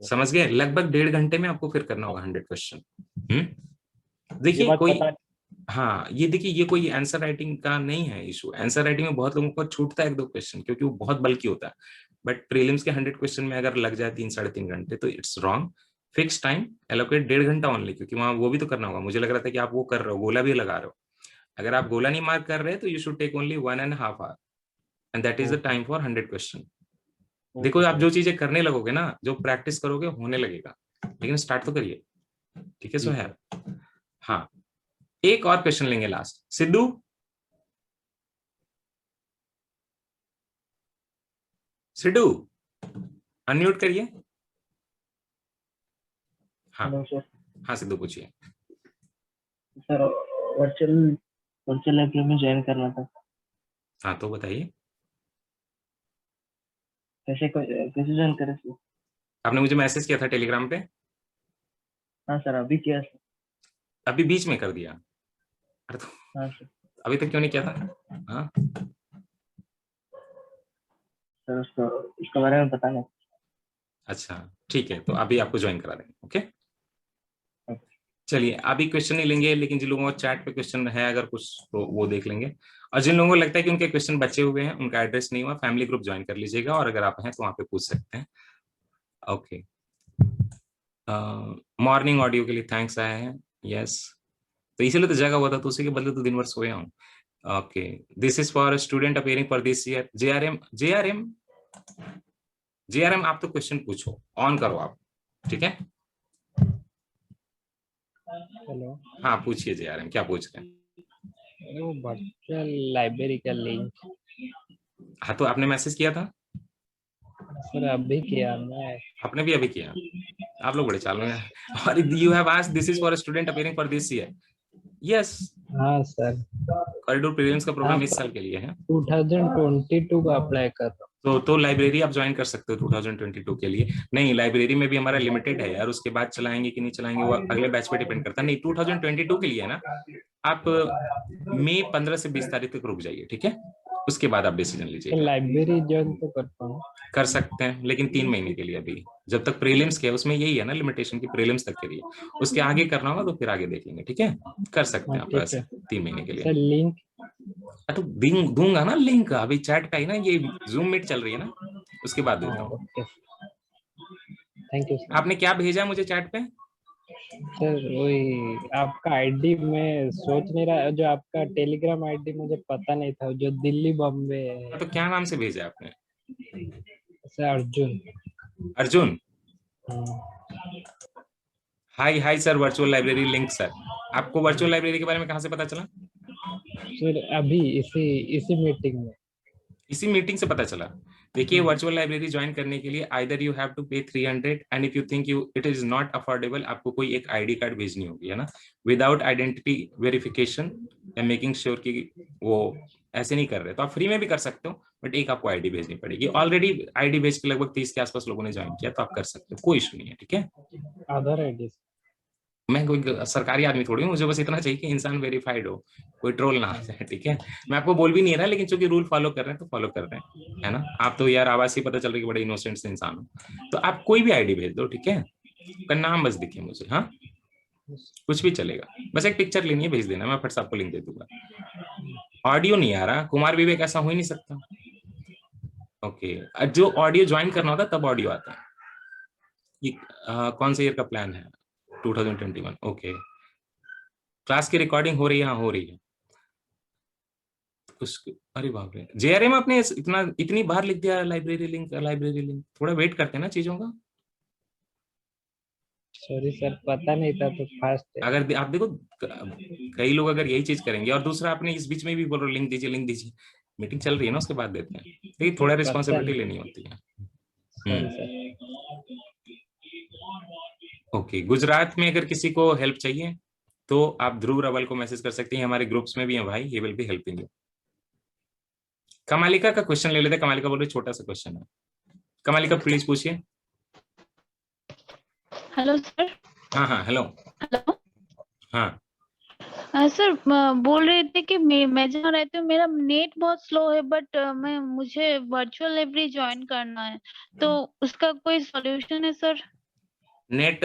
समझ गए? लगभग 1.5 घंटे में आपको फिर करना होगा 100 क्वेश्चन। देखिए कोई, हाँ ये देखिए, ये कोई आंसर राइटिंग का नहीं है इशू। आंसर राइटिंग में बहुत लोगों को छूटता है 1-2 क्वेश्चन, क्योंकि वो बहुत बल्कि होता है। बट प्रीलिम्स के 100 क्वेश्चन में अगर लग जाए 3-3.5 घंटे तो it's wrong. Fix time allocate 1.5 घंटा ओनली, क्योंकि वहां वो भी तो करना होगा। मुझे लग रहा था कि आप वो कर रहे हो, गोला भी लगा रहे हो। अगर आप गोला नहीं मार्क कर रहे तो you should take only 1.5 hour and that is the time for 100 question. देखो आप जो चीजें करने लगोगे ना, जो प्रैक्टिस करोगे होने लगेगा, लेकिन स्टार्ट तो करिए, ठीक है सोहैब? हाँ, एक और क्वेश्चन लेंगे लास्ट। सिद्धू, सिद्धू अनम्यूट करिए। हाँ हाँ सिद्धू पूछिए। सर वर्चुअल लाइब्रेरी में ज्वाइन करना था। हाँ तो बताइए कैसे ज्वाइन करें सर? आपने मुझे मैसेज किया था टेलीग्राम पे। हाँ सर अभी किया सर। अभी बीच में कर दिया? अरे तो हाँ सर। अभी तक क्यों नहीं किया था? हाँ सर उसके बारे में बताना। अच्छा ठीक है, तो अभी आपको ज्वाइन करा देंगे। ओके चलिए, अभी क्वेश्चन नहीं लेंगे, लेकिन जिन लोगों को चैट पे क्वेश्चन है अगर कुछ तो वो देख लेंगे। और जिन लोगों को लगता है कि उनके क्वेश्चन बचे हुए हैं, उनका एड्रेस नहीं हुआ, फैमिली ग्रुप ज्वाइन कर लीजिएगा, और अगर आप हैं तो वहाँ पे पूछ सकते हैं। ओके, मॉर्निंग ऑडियो के लिए थैंक्स आया है। यस, तो इसीलिए तो जगह हुआ था, तो उसी के बदले तो दिन भर सोया हूँ। Okay, this is for student appearing for this year. JRM आप तो क्वेश्चन पूछो, ऑन करो आप, ठीक है? हेलो, हाँ पूछिए जेआरएम, क्या पूछ रहे हैं? वो वर्चुअल लाइब्रेरी का लिंक। हाँ तो आपने मैसेज किया था सर अभी किया मैं। आपने भी अभी किया? आप लोग बड़े चालू हैं। और you have asked this is for student appearing for this year. Yes हाँ सर, कॉरिडोर प्रीलिम्स का प्रोग्राम इस साल के लिए है। 2022 का अप्लाई कर रहा हूँ। तो लाइब्रेरी आप ज्वाइन कर सकते हो 2022 के लिए। नहीं, लाइब्रेरी में भी हमारा लिमिटेड है यार, उसके बाद चलाएंगे कि नहीं चलाएंगे वो अगले बैच पे डिपेंड करता है। नहीं 2022 के लिए है ना, आप मई 15 से 20 तारीख तक रुक जाइए, ठीक है? उसके बाद आप डिसीजन लीजिए। लाइब्रेरी ज्वाइन तो कर पाऊँ? कर सकते हैं, लेकिन 3 महीने के लिए। अभी जब तक प्रीलिम्स के है उसमें यही है ना लिमिटेशन की, प्रीलिम्स तक के लिए। उसके आगे करना होगा तो फिर आगे देखेंगे, ठीक है? कर सकते हैं आप वैसे 3 महीने के लिए। सर लिंक तो दूंगा ना लिंक, अभी चैट का ही ना, ये जूम मीट चल रही है ना, उसके बाद देता हूँ। Thank you. आपने क्या भेजा मुझे चैट पे? सर वही आपका आईडी मैं सोच नहीं रहा, जो आपका टेलीग्राम आईडी मुझे पता नहीं था, जो दिल्ली बॉम्बे है। तो क्या नाम से भेजा आपने? Sir Arjun. Arjun, hi hi sir, virtual library link. Sir आपको वर्चुअल लाइब्रेरी के बारे में कहाँ से पता चला? सर अभी इसी मीटिंग में। इसी मीटिंग से पता चला? देखिए, वर्चुअल लाइब्रेरी ज्वाइन करने के लिए आइदर यू हैव टू पे 300 and if you think you it is not affordable, आपको कोई एक आईडी कार्ड भेजनी होगी, है ना, विदाउट आइडेंटिटी वेरिफिकेशन या मेकिंग श्योर कि वो ऐसे नहीं कर रहे, तो आप फ्री में भी कर सकते हो, बट एक आपको आईडी भेजनी पड़ेगी। ऑलरेडी आईडी भेज के लगभग 30 के आसपास लोगों ने ज्वाइन किया, तो आप कर सकते हो, कोई इशू नहीं है, ठीक है? आधार आईडी। मैं कोई सरकारी आदमी थोड़ी हूँ, मुझे बस इतना चाहिए कि इंसान वेरीफाइड हो, कोई ट्रोल ना आ जाए, ठीक है? मैं आपको बोल भी नहीं रहा, लेकिन चूंकि रूल फॉलो कर रहे हैं तो फॉलो कर रहे हैं, है ना? आप तो यार आवाज से पता चल रही है कि बड़े इनोसेंट से इंसान हो, तो आप कोई भी आईडी भेज दो, ठीक है? का नाम बस दिखे मुझे, हाँ कुछ भी चलेगा, बस एक पिक्चर लेनी है, भेज देना, मैं फिर से आपको लिंक दे दूंगा। ऑडियो नहीं आ रहा कुमार विवेक, ऐसा हो ही नहीं सकता। ओके, जो ऑडियो ज्वाइन करना होता है तब ऑडियो आता है। ये कौन से ईयर का प्लान है? 2021। ओके, क्लास की रिकॉर्डिंग हो रही है? हाँ हो रही है। अरे बाप रे, जेआरएम आपने इतनी बार लिख दिया लाइब्रेरी लिंक, थोड़ा वेट करते हैं ना चीजों का। सॉरी सर, पता नहीं था तो फास्ट है। अगर आप देखो, कई लोग अगर यही चीज करेंगे, और दूसरा आपने इस बीच में भी बोलो लिंक दीजिए, मीटिंग चल रही है ना, उसके बाद देते हैं, देखिए थोड़ा रिस्पॉन्सिबिलिटी लेनी होती है। ओके, गुजरात में अगर किसी को हेल्प चाहिए तो आप ध्रुव रवल को मैसेज कर सकते हैं, हमारे ग्रुप्स में भी है भाई, he will be helping you. कमालिका का क्वेश्चन ले लेते, कमालिका बोल रही छोटा सा क्वेश्चन है। कमालिका प्लीज पूछिए। Hello sir. हाँ हेलो। हेलो। हाँ सर बोल रहे थे कि मैं जहाँ रहती हूँ मेरा नेट बहुत स्लो है, बट मुझे वर्चुअल लाइब्रेरी ज्वाइन करना है, तो उसका कोई सॉल्यूशन है सर? नेट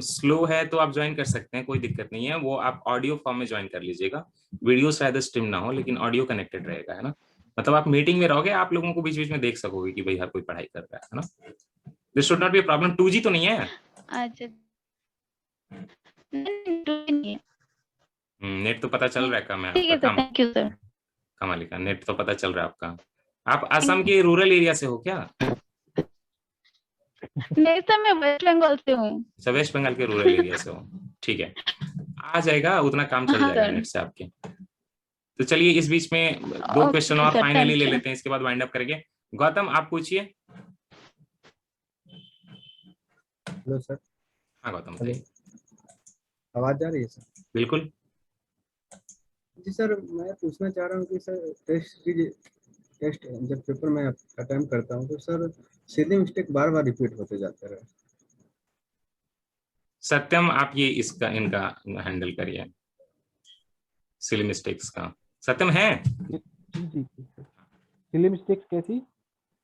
स्लो है तो आप ज्वाइन कर सकते हैं, कोई दिक्कत नहीं है। वो आप ऑडियो फॉर्म में ज्वाइन कर लीजिएगा, वीडियो शायद स्ट्रीम ना हो लेकिन ऑडियो कनेक्टेड रहेगा, है ना। मतलब आप मीटिंग में रहोगे, आप लोगों को बीच बीच में देख सकोगे कि भाई हर कोई पढ़ाई कर रहा है ना। This should not be a problem. 2G तो नहीं है? अच्छा, नहीं है। नेट तो पता चल रहा है कम है ठीक है आपका। Sir, thank you sir. Kamalika, net तो पता चल रहा है आपका। आप असम के रूरल एरिया से हो क्या? नहीं सर, मैं वेस्ट बंगाल से हूँ। अच्छा, वेस्ट बंगाल के रूरल एरिया से हो, ठीक है, आ जाएगा, उतना काम चल हाँ जाएगा सर। नेट से आपके। तो चलिए इस बीच में 2 क्वेश्चन और सर, फाइनली थैंक ले यू। लेते हैं, इसके बाद वाइंड अप करेंगे। गौतम आप पूछिए। Hello sir. हाँ गौतम हेलो, बताइए। आवाज आ रही है सर? बिल्कुल। जी सर, मैं पूछना चाह रहा हूँ कि सर टेस्ट जब पेपर में अटेम्प्ट करता हूँ तो सर सीधी मिस्टेक बार बार रिपीट होते जाते रहे। सत्यम आप ये इसका इनका हैंडल करिए, सिली मिस्टेक्स का। सत्यम है? जी जी सर। सिली मिस्टेक्स कैसी,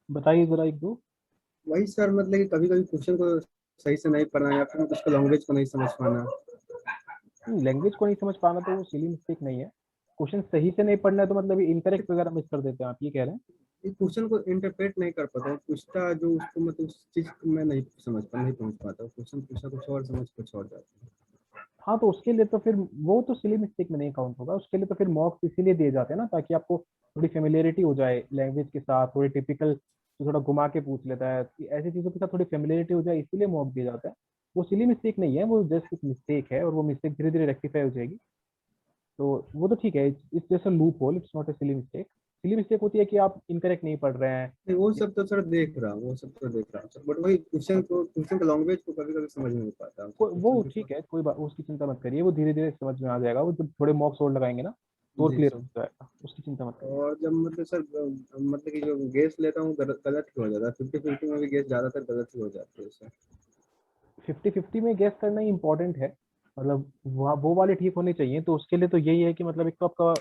बताइए जरा एक दो। वही सर, मतलब कि कभी कभी क्वेश्चन को सही से नहीं पढ़ना या फिर उसका लैंग्वेज को नहीं समझ पाना। लैंग्वेज को नहीं समझ पाना तो वो सिली मिस्टेक नहीं है। क्वेश्चन सही से नहीं पढ़ना है तो मतलब इनकरेक्ट वगैरह मिस कर देते हैं, आप ये कह रहे हैं? क्वेश्चन को इंटरप्रेट नहीं कर पाता, पूछता जो उसको मतलब उस चीज को मैं नहीं समझ पाता, क्वेश्चन पूछा कुछ और समझ कुछ और जाता है। हाँ तो उसके लिए तो फिर वो तो सिली मिस्टेक में नहीं काउंट होगा, उसके लिए तो फिर मॉक्स इसीलिए दिए जाते हैं ना, ताकि आपको थोड़ी फेमिलियरिटी हो जाए लैंग्वेज के साथ, थोड़ी टिपिकल तो थोड़ा घुमा के पूछ लेता है, ऐसी चीजों के साथ थोड़ी फेमिलियरिटी हो जाए, इसीलिए मॉक दिया जाता है। वो सिली मिस्टेक नहीं है, वो जस्ट एक मिस्टेक है और वो मिस्टेक धीरे धीरे रेक्टिफाई हो जाएगी। तो वो तो ठीक है, it's just a loop hole, it's not a silly mistake. Silly mistake होती है कि आप इनकरेक्ट नहीं पढ़ रहे हैं। नहीं, वो सब तो सर देख रहा हूँ, सर, बट वही क्वेश्चन का लैंग्वेज को कभी कभी समझ नहीं पाता। वो ठीक है, कोई बात, उसकी चिंता मत करिए, वो धीरे धीरे समझ में आ जाएगा। वो जब थोड़े मॉक्स और लगाएंगे ना तो और जी क्लियर सर। हो जाएगा, उसकी चिंता मत करिए। और जब मतलब सर मतलब कि जो गैस लेता हूँ गलत ही हो जाता है, 50-50 में भी गैस ज्यादातर गलत ही हो जाती है सर। 50-50 में गेस करना ही इम्पोर्टेंट है, मतलब वो वाले ठीक होने चाहिए। तो उसके लिए तो यही है कि मतलब एक तो आपका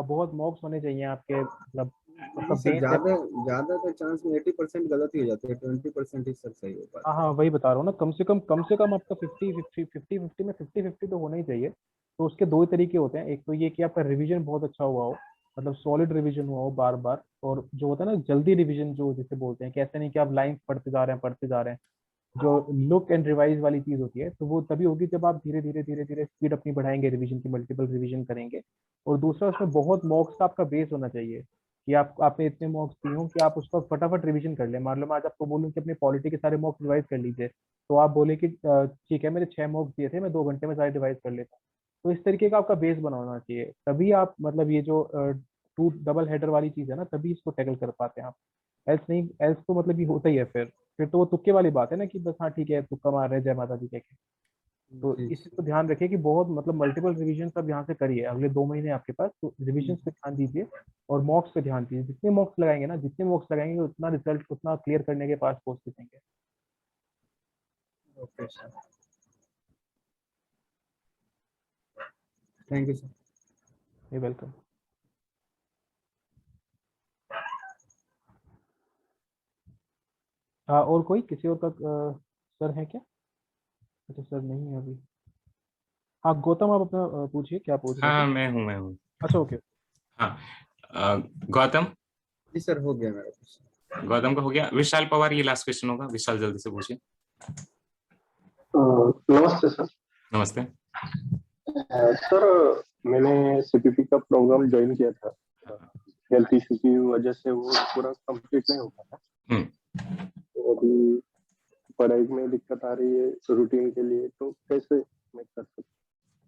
बहुत मॉक्स होने चाहिए आपके, मतलब आपका सर बेस है। ज्यादातर चांस में 80% गलत ही हो जाते हैं, 20% ही सर सही हो पाता है। हाँ वही बता रहा हूँ ना, कम से कम आपका 50-50 में 50-50 तो होना ही चाहिए। तो उसके 2 तरीके होते हैं, एक तो ये कि आपका रिवीजन बहुत अच्छा हुआ हो, मतलब सॉलिड रिवीजन हुआ हो बार बार, और जो होता है ना जल्दी रिवीजन जो जिसे बोलते हैं कि ऐसा नहीं कि आप लाइन पढ़ते जा रहे हैं, जो लुक एंड रिवाइज वाली चीज होती है, तो वो तभी होगी जब आप धीरे धीरे स्पीड अपनी बढ़ाएंगे, रिवीजन की मल्टीपल रिवीजन करेंगे। और दूसरा, उसमें बहुत मॉक्स का आपका बेस होना चाहिए कि आपने इतने मॉक्स दिए हो कि आप उसका फटाफट रिवीजन कर ले। मान लो मैं आज आपको बोलूं कि अपने पॉलिटी के सारे मॉक्स रिवाइज कर लीजिए, तो आप बोले कि ठीक है मेरे 6 मॉक्स दिए थे, मैं 2 घंटे में सारे रिवाइज कर लेता हूँ। तो इस तरीके का आपका बेस बनाना चाहिए, तभी आप मतलब ये जो 2 डबल हेडर वाली चीज है ना, तभी इसको टैकल कर पाते हैं आप। एल्स नहीं, एल्स तो मतलब ये होता ही है, फिर तो वो तुक्के वाली बात है ना कि बस हाँ ठीक है तुक्का मार रहे हैं, जय माता दी कह के। तो इस चीज को ध्यान रखिए कि बहुत मतलब मल्टीपल रिवीजन आप यहाँ से करिए, अगले 2 महीने आपके पास, तो रिवीजन पे ध्यान दीजिए और मॉक्स पे ध्यान दीजिए। जितने मॉक्स लगाएंगे उतना रिजल्ट उतना क्लियर करने के पास पहुंच सकेंगे। Okay sir, thank you sir. ये वेलकम। हाँ और कोई किसी और का सर है क्या? अच्छा सर नहीं है अभी। हाँ गौतम आप अपना पूछिए, क्या पूछ रहे थे? हाँ मैं हूँ। अच्छा ओके। हाँ गौतम। जी सर, हो गया मेरा क्वेश्चन। गौतम का हो गया। विशाल पवार ये लास्ट क्वेश्चन होगा, विशाल जल्दी से पूछिए। नमस्ते सर। नमस्ते सर, मैंने सीपीपी का प्रोग्राम ज्वाइन किया था, हेल्थ इशू की वजह से वो पूरा कंप्लीट नहीं हो पाया। तो अभी पढ़ाई में दिक्कत आ रही है रूटीन के लिए, तो कैसे मैं कर सकता हूँ?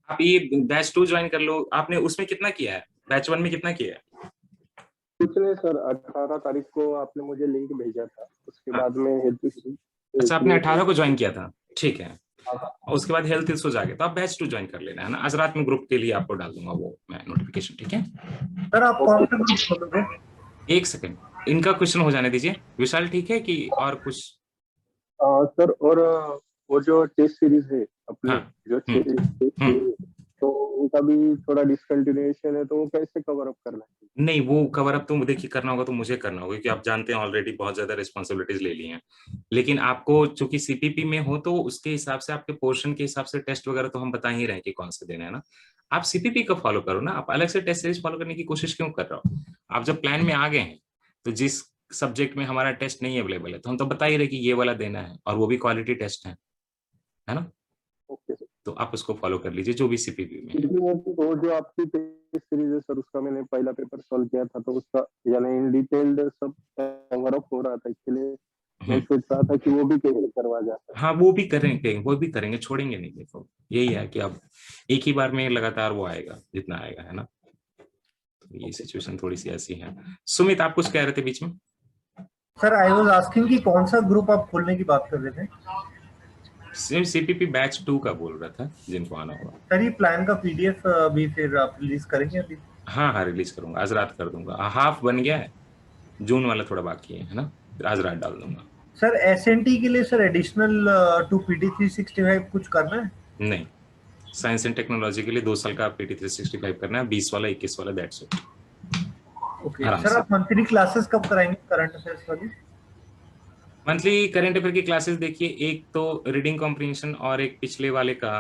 आप ये बैच 2 ज्वाइन कर लो। आपने उसमें कितना किया है? बैच 1 में कितना किया है? कुछ नहीं सर, 18 तारीख को आपने मुझे लिंक भेजा था, उसके बाद में हेल्थ इशू। अच्छा आपने 18 को ज्वाइन किया था, ठीक है। और उसके बाद हेल्थ इश्यूज आ गए तो आप बैच 2 ज्वाइन कर लेना है ना। आज रात में ग्रुप के लिए आपको डाल दूंगा वो मैं नोटिफिकेशन, ठीक है सर? आप कौन सा ग्रुप खोलोगे? एक सेकंड, इनका क्वेश्चन हो जाने दीजिए। विशाल ठीक है कि और कुछ? सर और वो जो टेस्ट सीरीज है अपनी, हाँ, जो टेस्ट सीरीज, तो उनका भी थोड़ा डिसकंटिन्यूएशन है, तो वो कैसे कवर अप करना है? नहीं, वो कवर अप तो देखिए करना होगा तो मुझे करना होगा, क्योंकि आप जानते हैं ऑलरेडी बहुत ज्यादा रिस्पॉन्सिबिलिटीज ले ली हैं। लेकिन आपको चूंकि सीपीपी में हो तो उसके हिसाब से आपके पोर्शन के हिसाब से टेस्ट वगैरह तो हम बता ही रहे हैं कि कौन से देने हैं ना। आप सीपीपी का फॉलो करो ना, आप अलग से टेस्ट सीरीज फॉलो करने की कोशिश क्यों कर रहे हो? आप जब प्लान में आ गए हैं तो जिस सब्जेक्ट में हमारा टेस्ट नहीं अवेलेबल है तो हम तो बता ही रहे कि ये वाला देना है, और वो भी क्वालिटी टेस्ट है ना। तो आप उसको फॉलो कर लीजिए जो भी सीपीपी में। वो जो आपकी टेस्ट सीरीज है सर, उसका मैंने पहला पेपर सॉल्व किया था, तो उसका यानी इन डिटेल्ड सब कवर अप हो रहा था, इसके लिए मैं सोच रहा था कि वो भी कैसे करवा जाता है। हाँ, वो भी करेंगे, छोड़ेंगे नहीं। देखो यही है कि अब एक ही बार में लगातार वो आएगा जितना आएगा, है ना। तो ये सिचुएशन थोड़ी सी ऐसी है। सुमित, आप कुछ कह रहे थे बीच में? सर आई वाज आस्किंग कि कौन सा ग्रुप आप खोलने की बात कर रहे थे? सीपीपी बैच 2 का बोल रहा था, जिनको आना होगा। सर ये प्लान का पीडीएफ भी फिर आप रिलीज करेंगे अभी? हाँ, रिलीज करूंगा, आज रात कर दूंगा। हाफ बन गया है, जून वाला थोड़ा बाकी है ना, फिर आज रात डाल दूंगा। सर एसएनटी के लिए सर एडिशनल टू पीटी 365 कुछ करना है? नहीं, साइंस एंड टेक्नोलॉजी के लिए 2 साल का पीटी 365 करना है, 20 वाला 21 वाला, दैट्स इट। ओके सर, आप मंथली क्लासेस कब कराएंगे करंट अफेयर्स वाली? मंथली करंट अफेयर की क्लासेस देखिए, एक तो रीडिंग कॉम्प्रिहेंशन और एक पिछले वाले का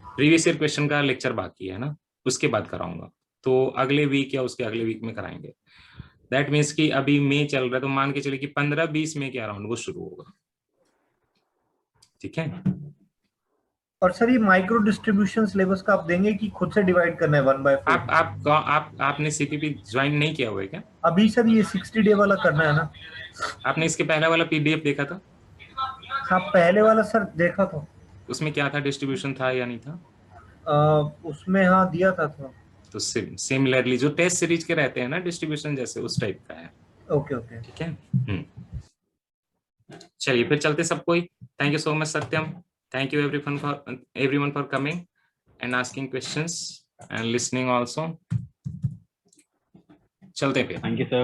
प्रीवियस ईयर क्वेश्चन का लेक्चर बाकी है ना, उसके बाद कराऊंगा। तो अगले वीक या उसके अगले वीक में कराएंगे। दैट मीन्स कि अभी मई चल रहा है तो मान के चलिए कि 15-20 मई के अराउंड वो शुरू होगा, ठीक है। और सर ये माइक्रो डिस्ट्रीब्यूशन सिलेबस का आप देंगे कि खुद से डिवाइड करना है 1/4? आपने सीपीपी ज्वाइन नहीं किया हुआ है क्या? अभी सर ये 60 डे वाला करना है ना। आपने इसके पहला वाला पीडीएफ देखा था? हाँ पहले वाला सर देखा था। उसमें क्या था, डिस्ट्रीब्यूशन था या नहीं था? उसमें हाँ दिया था थोड़ा। तो सिमिलरली जो टेस्ट सीरीज के रहते हैं ना डिस्ट्रीब्यूशन जैसे, उस टाइप का है। ओके ठीक है। चलिए फिर चलते सब कोई। Thank you so much Satyam, thank you everyone for coming and asking questions and listening also. चलते हैं। Thank you sir.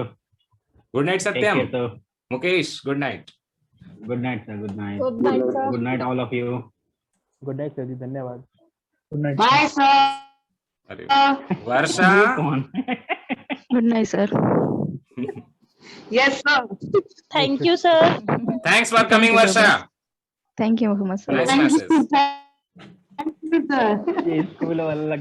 Good night Satyam. Take care, sir. Mukesh, good night. Good night sir. Good night. Good night, sir. Good night all of you. Good night sir जी, धन्यवाद। Good night bye sir. अरे Varsha. Good night sir. Yes sir. Thank you sir. Thanks for coming Varsha. Thank you so much, sir. Nice message. Thank you, sir. ये स्कूल वाला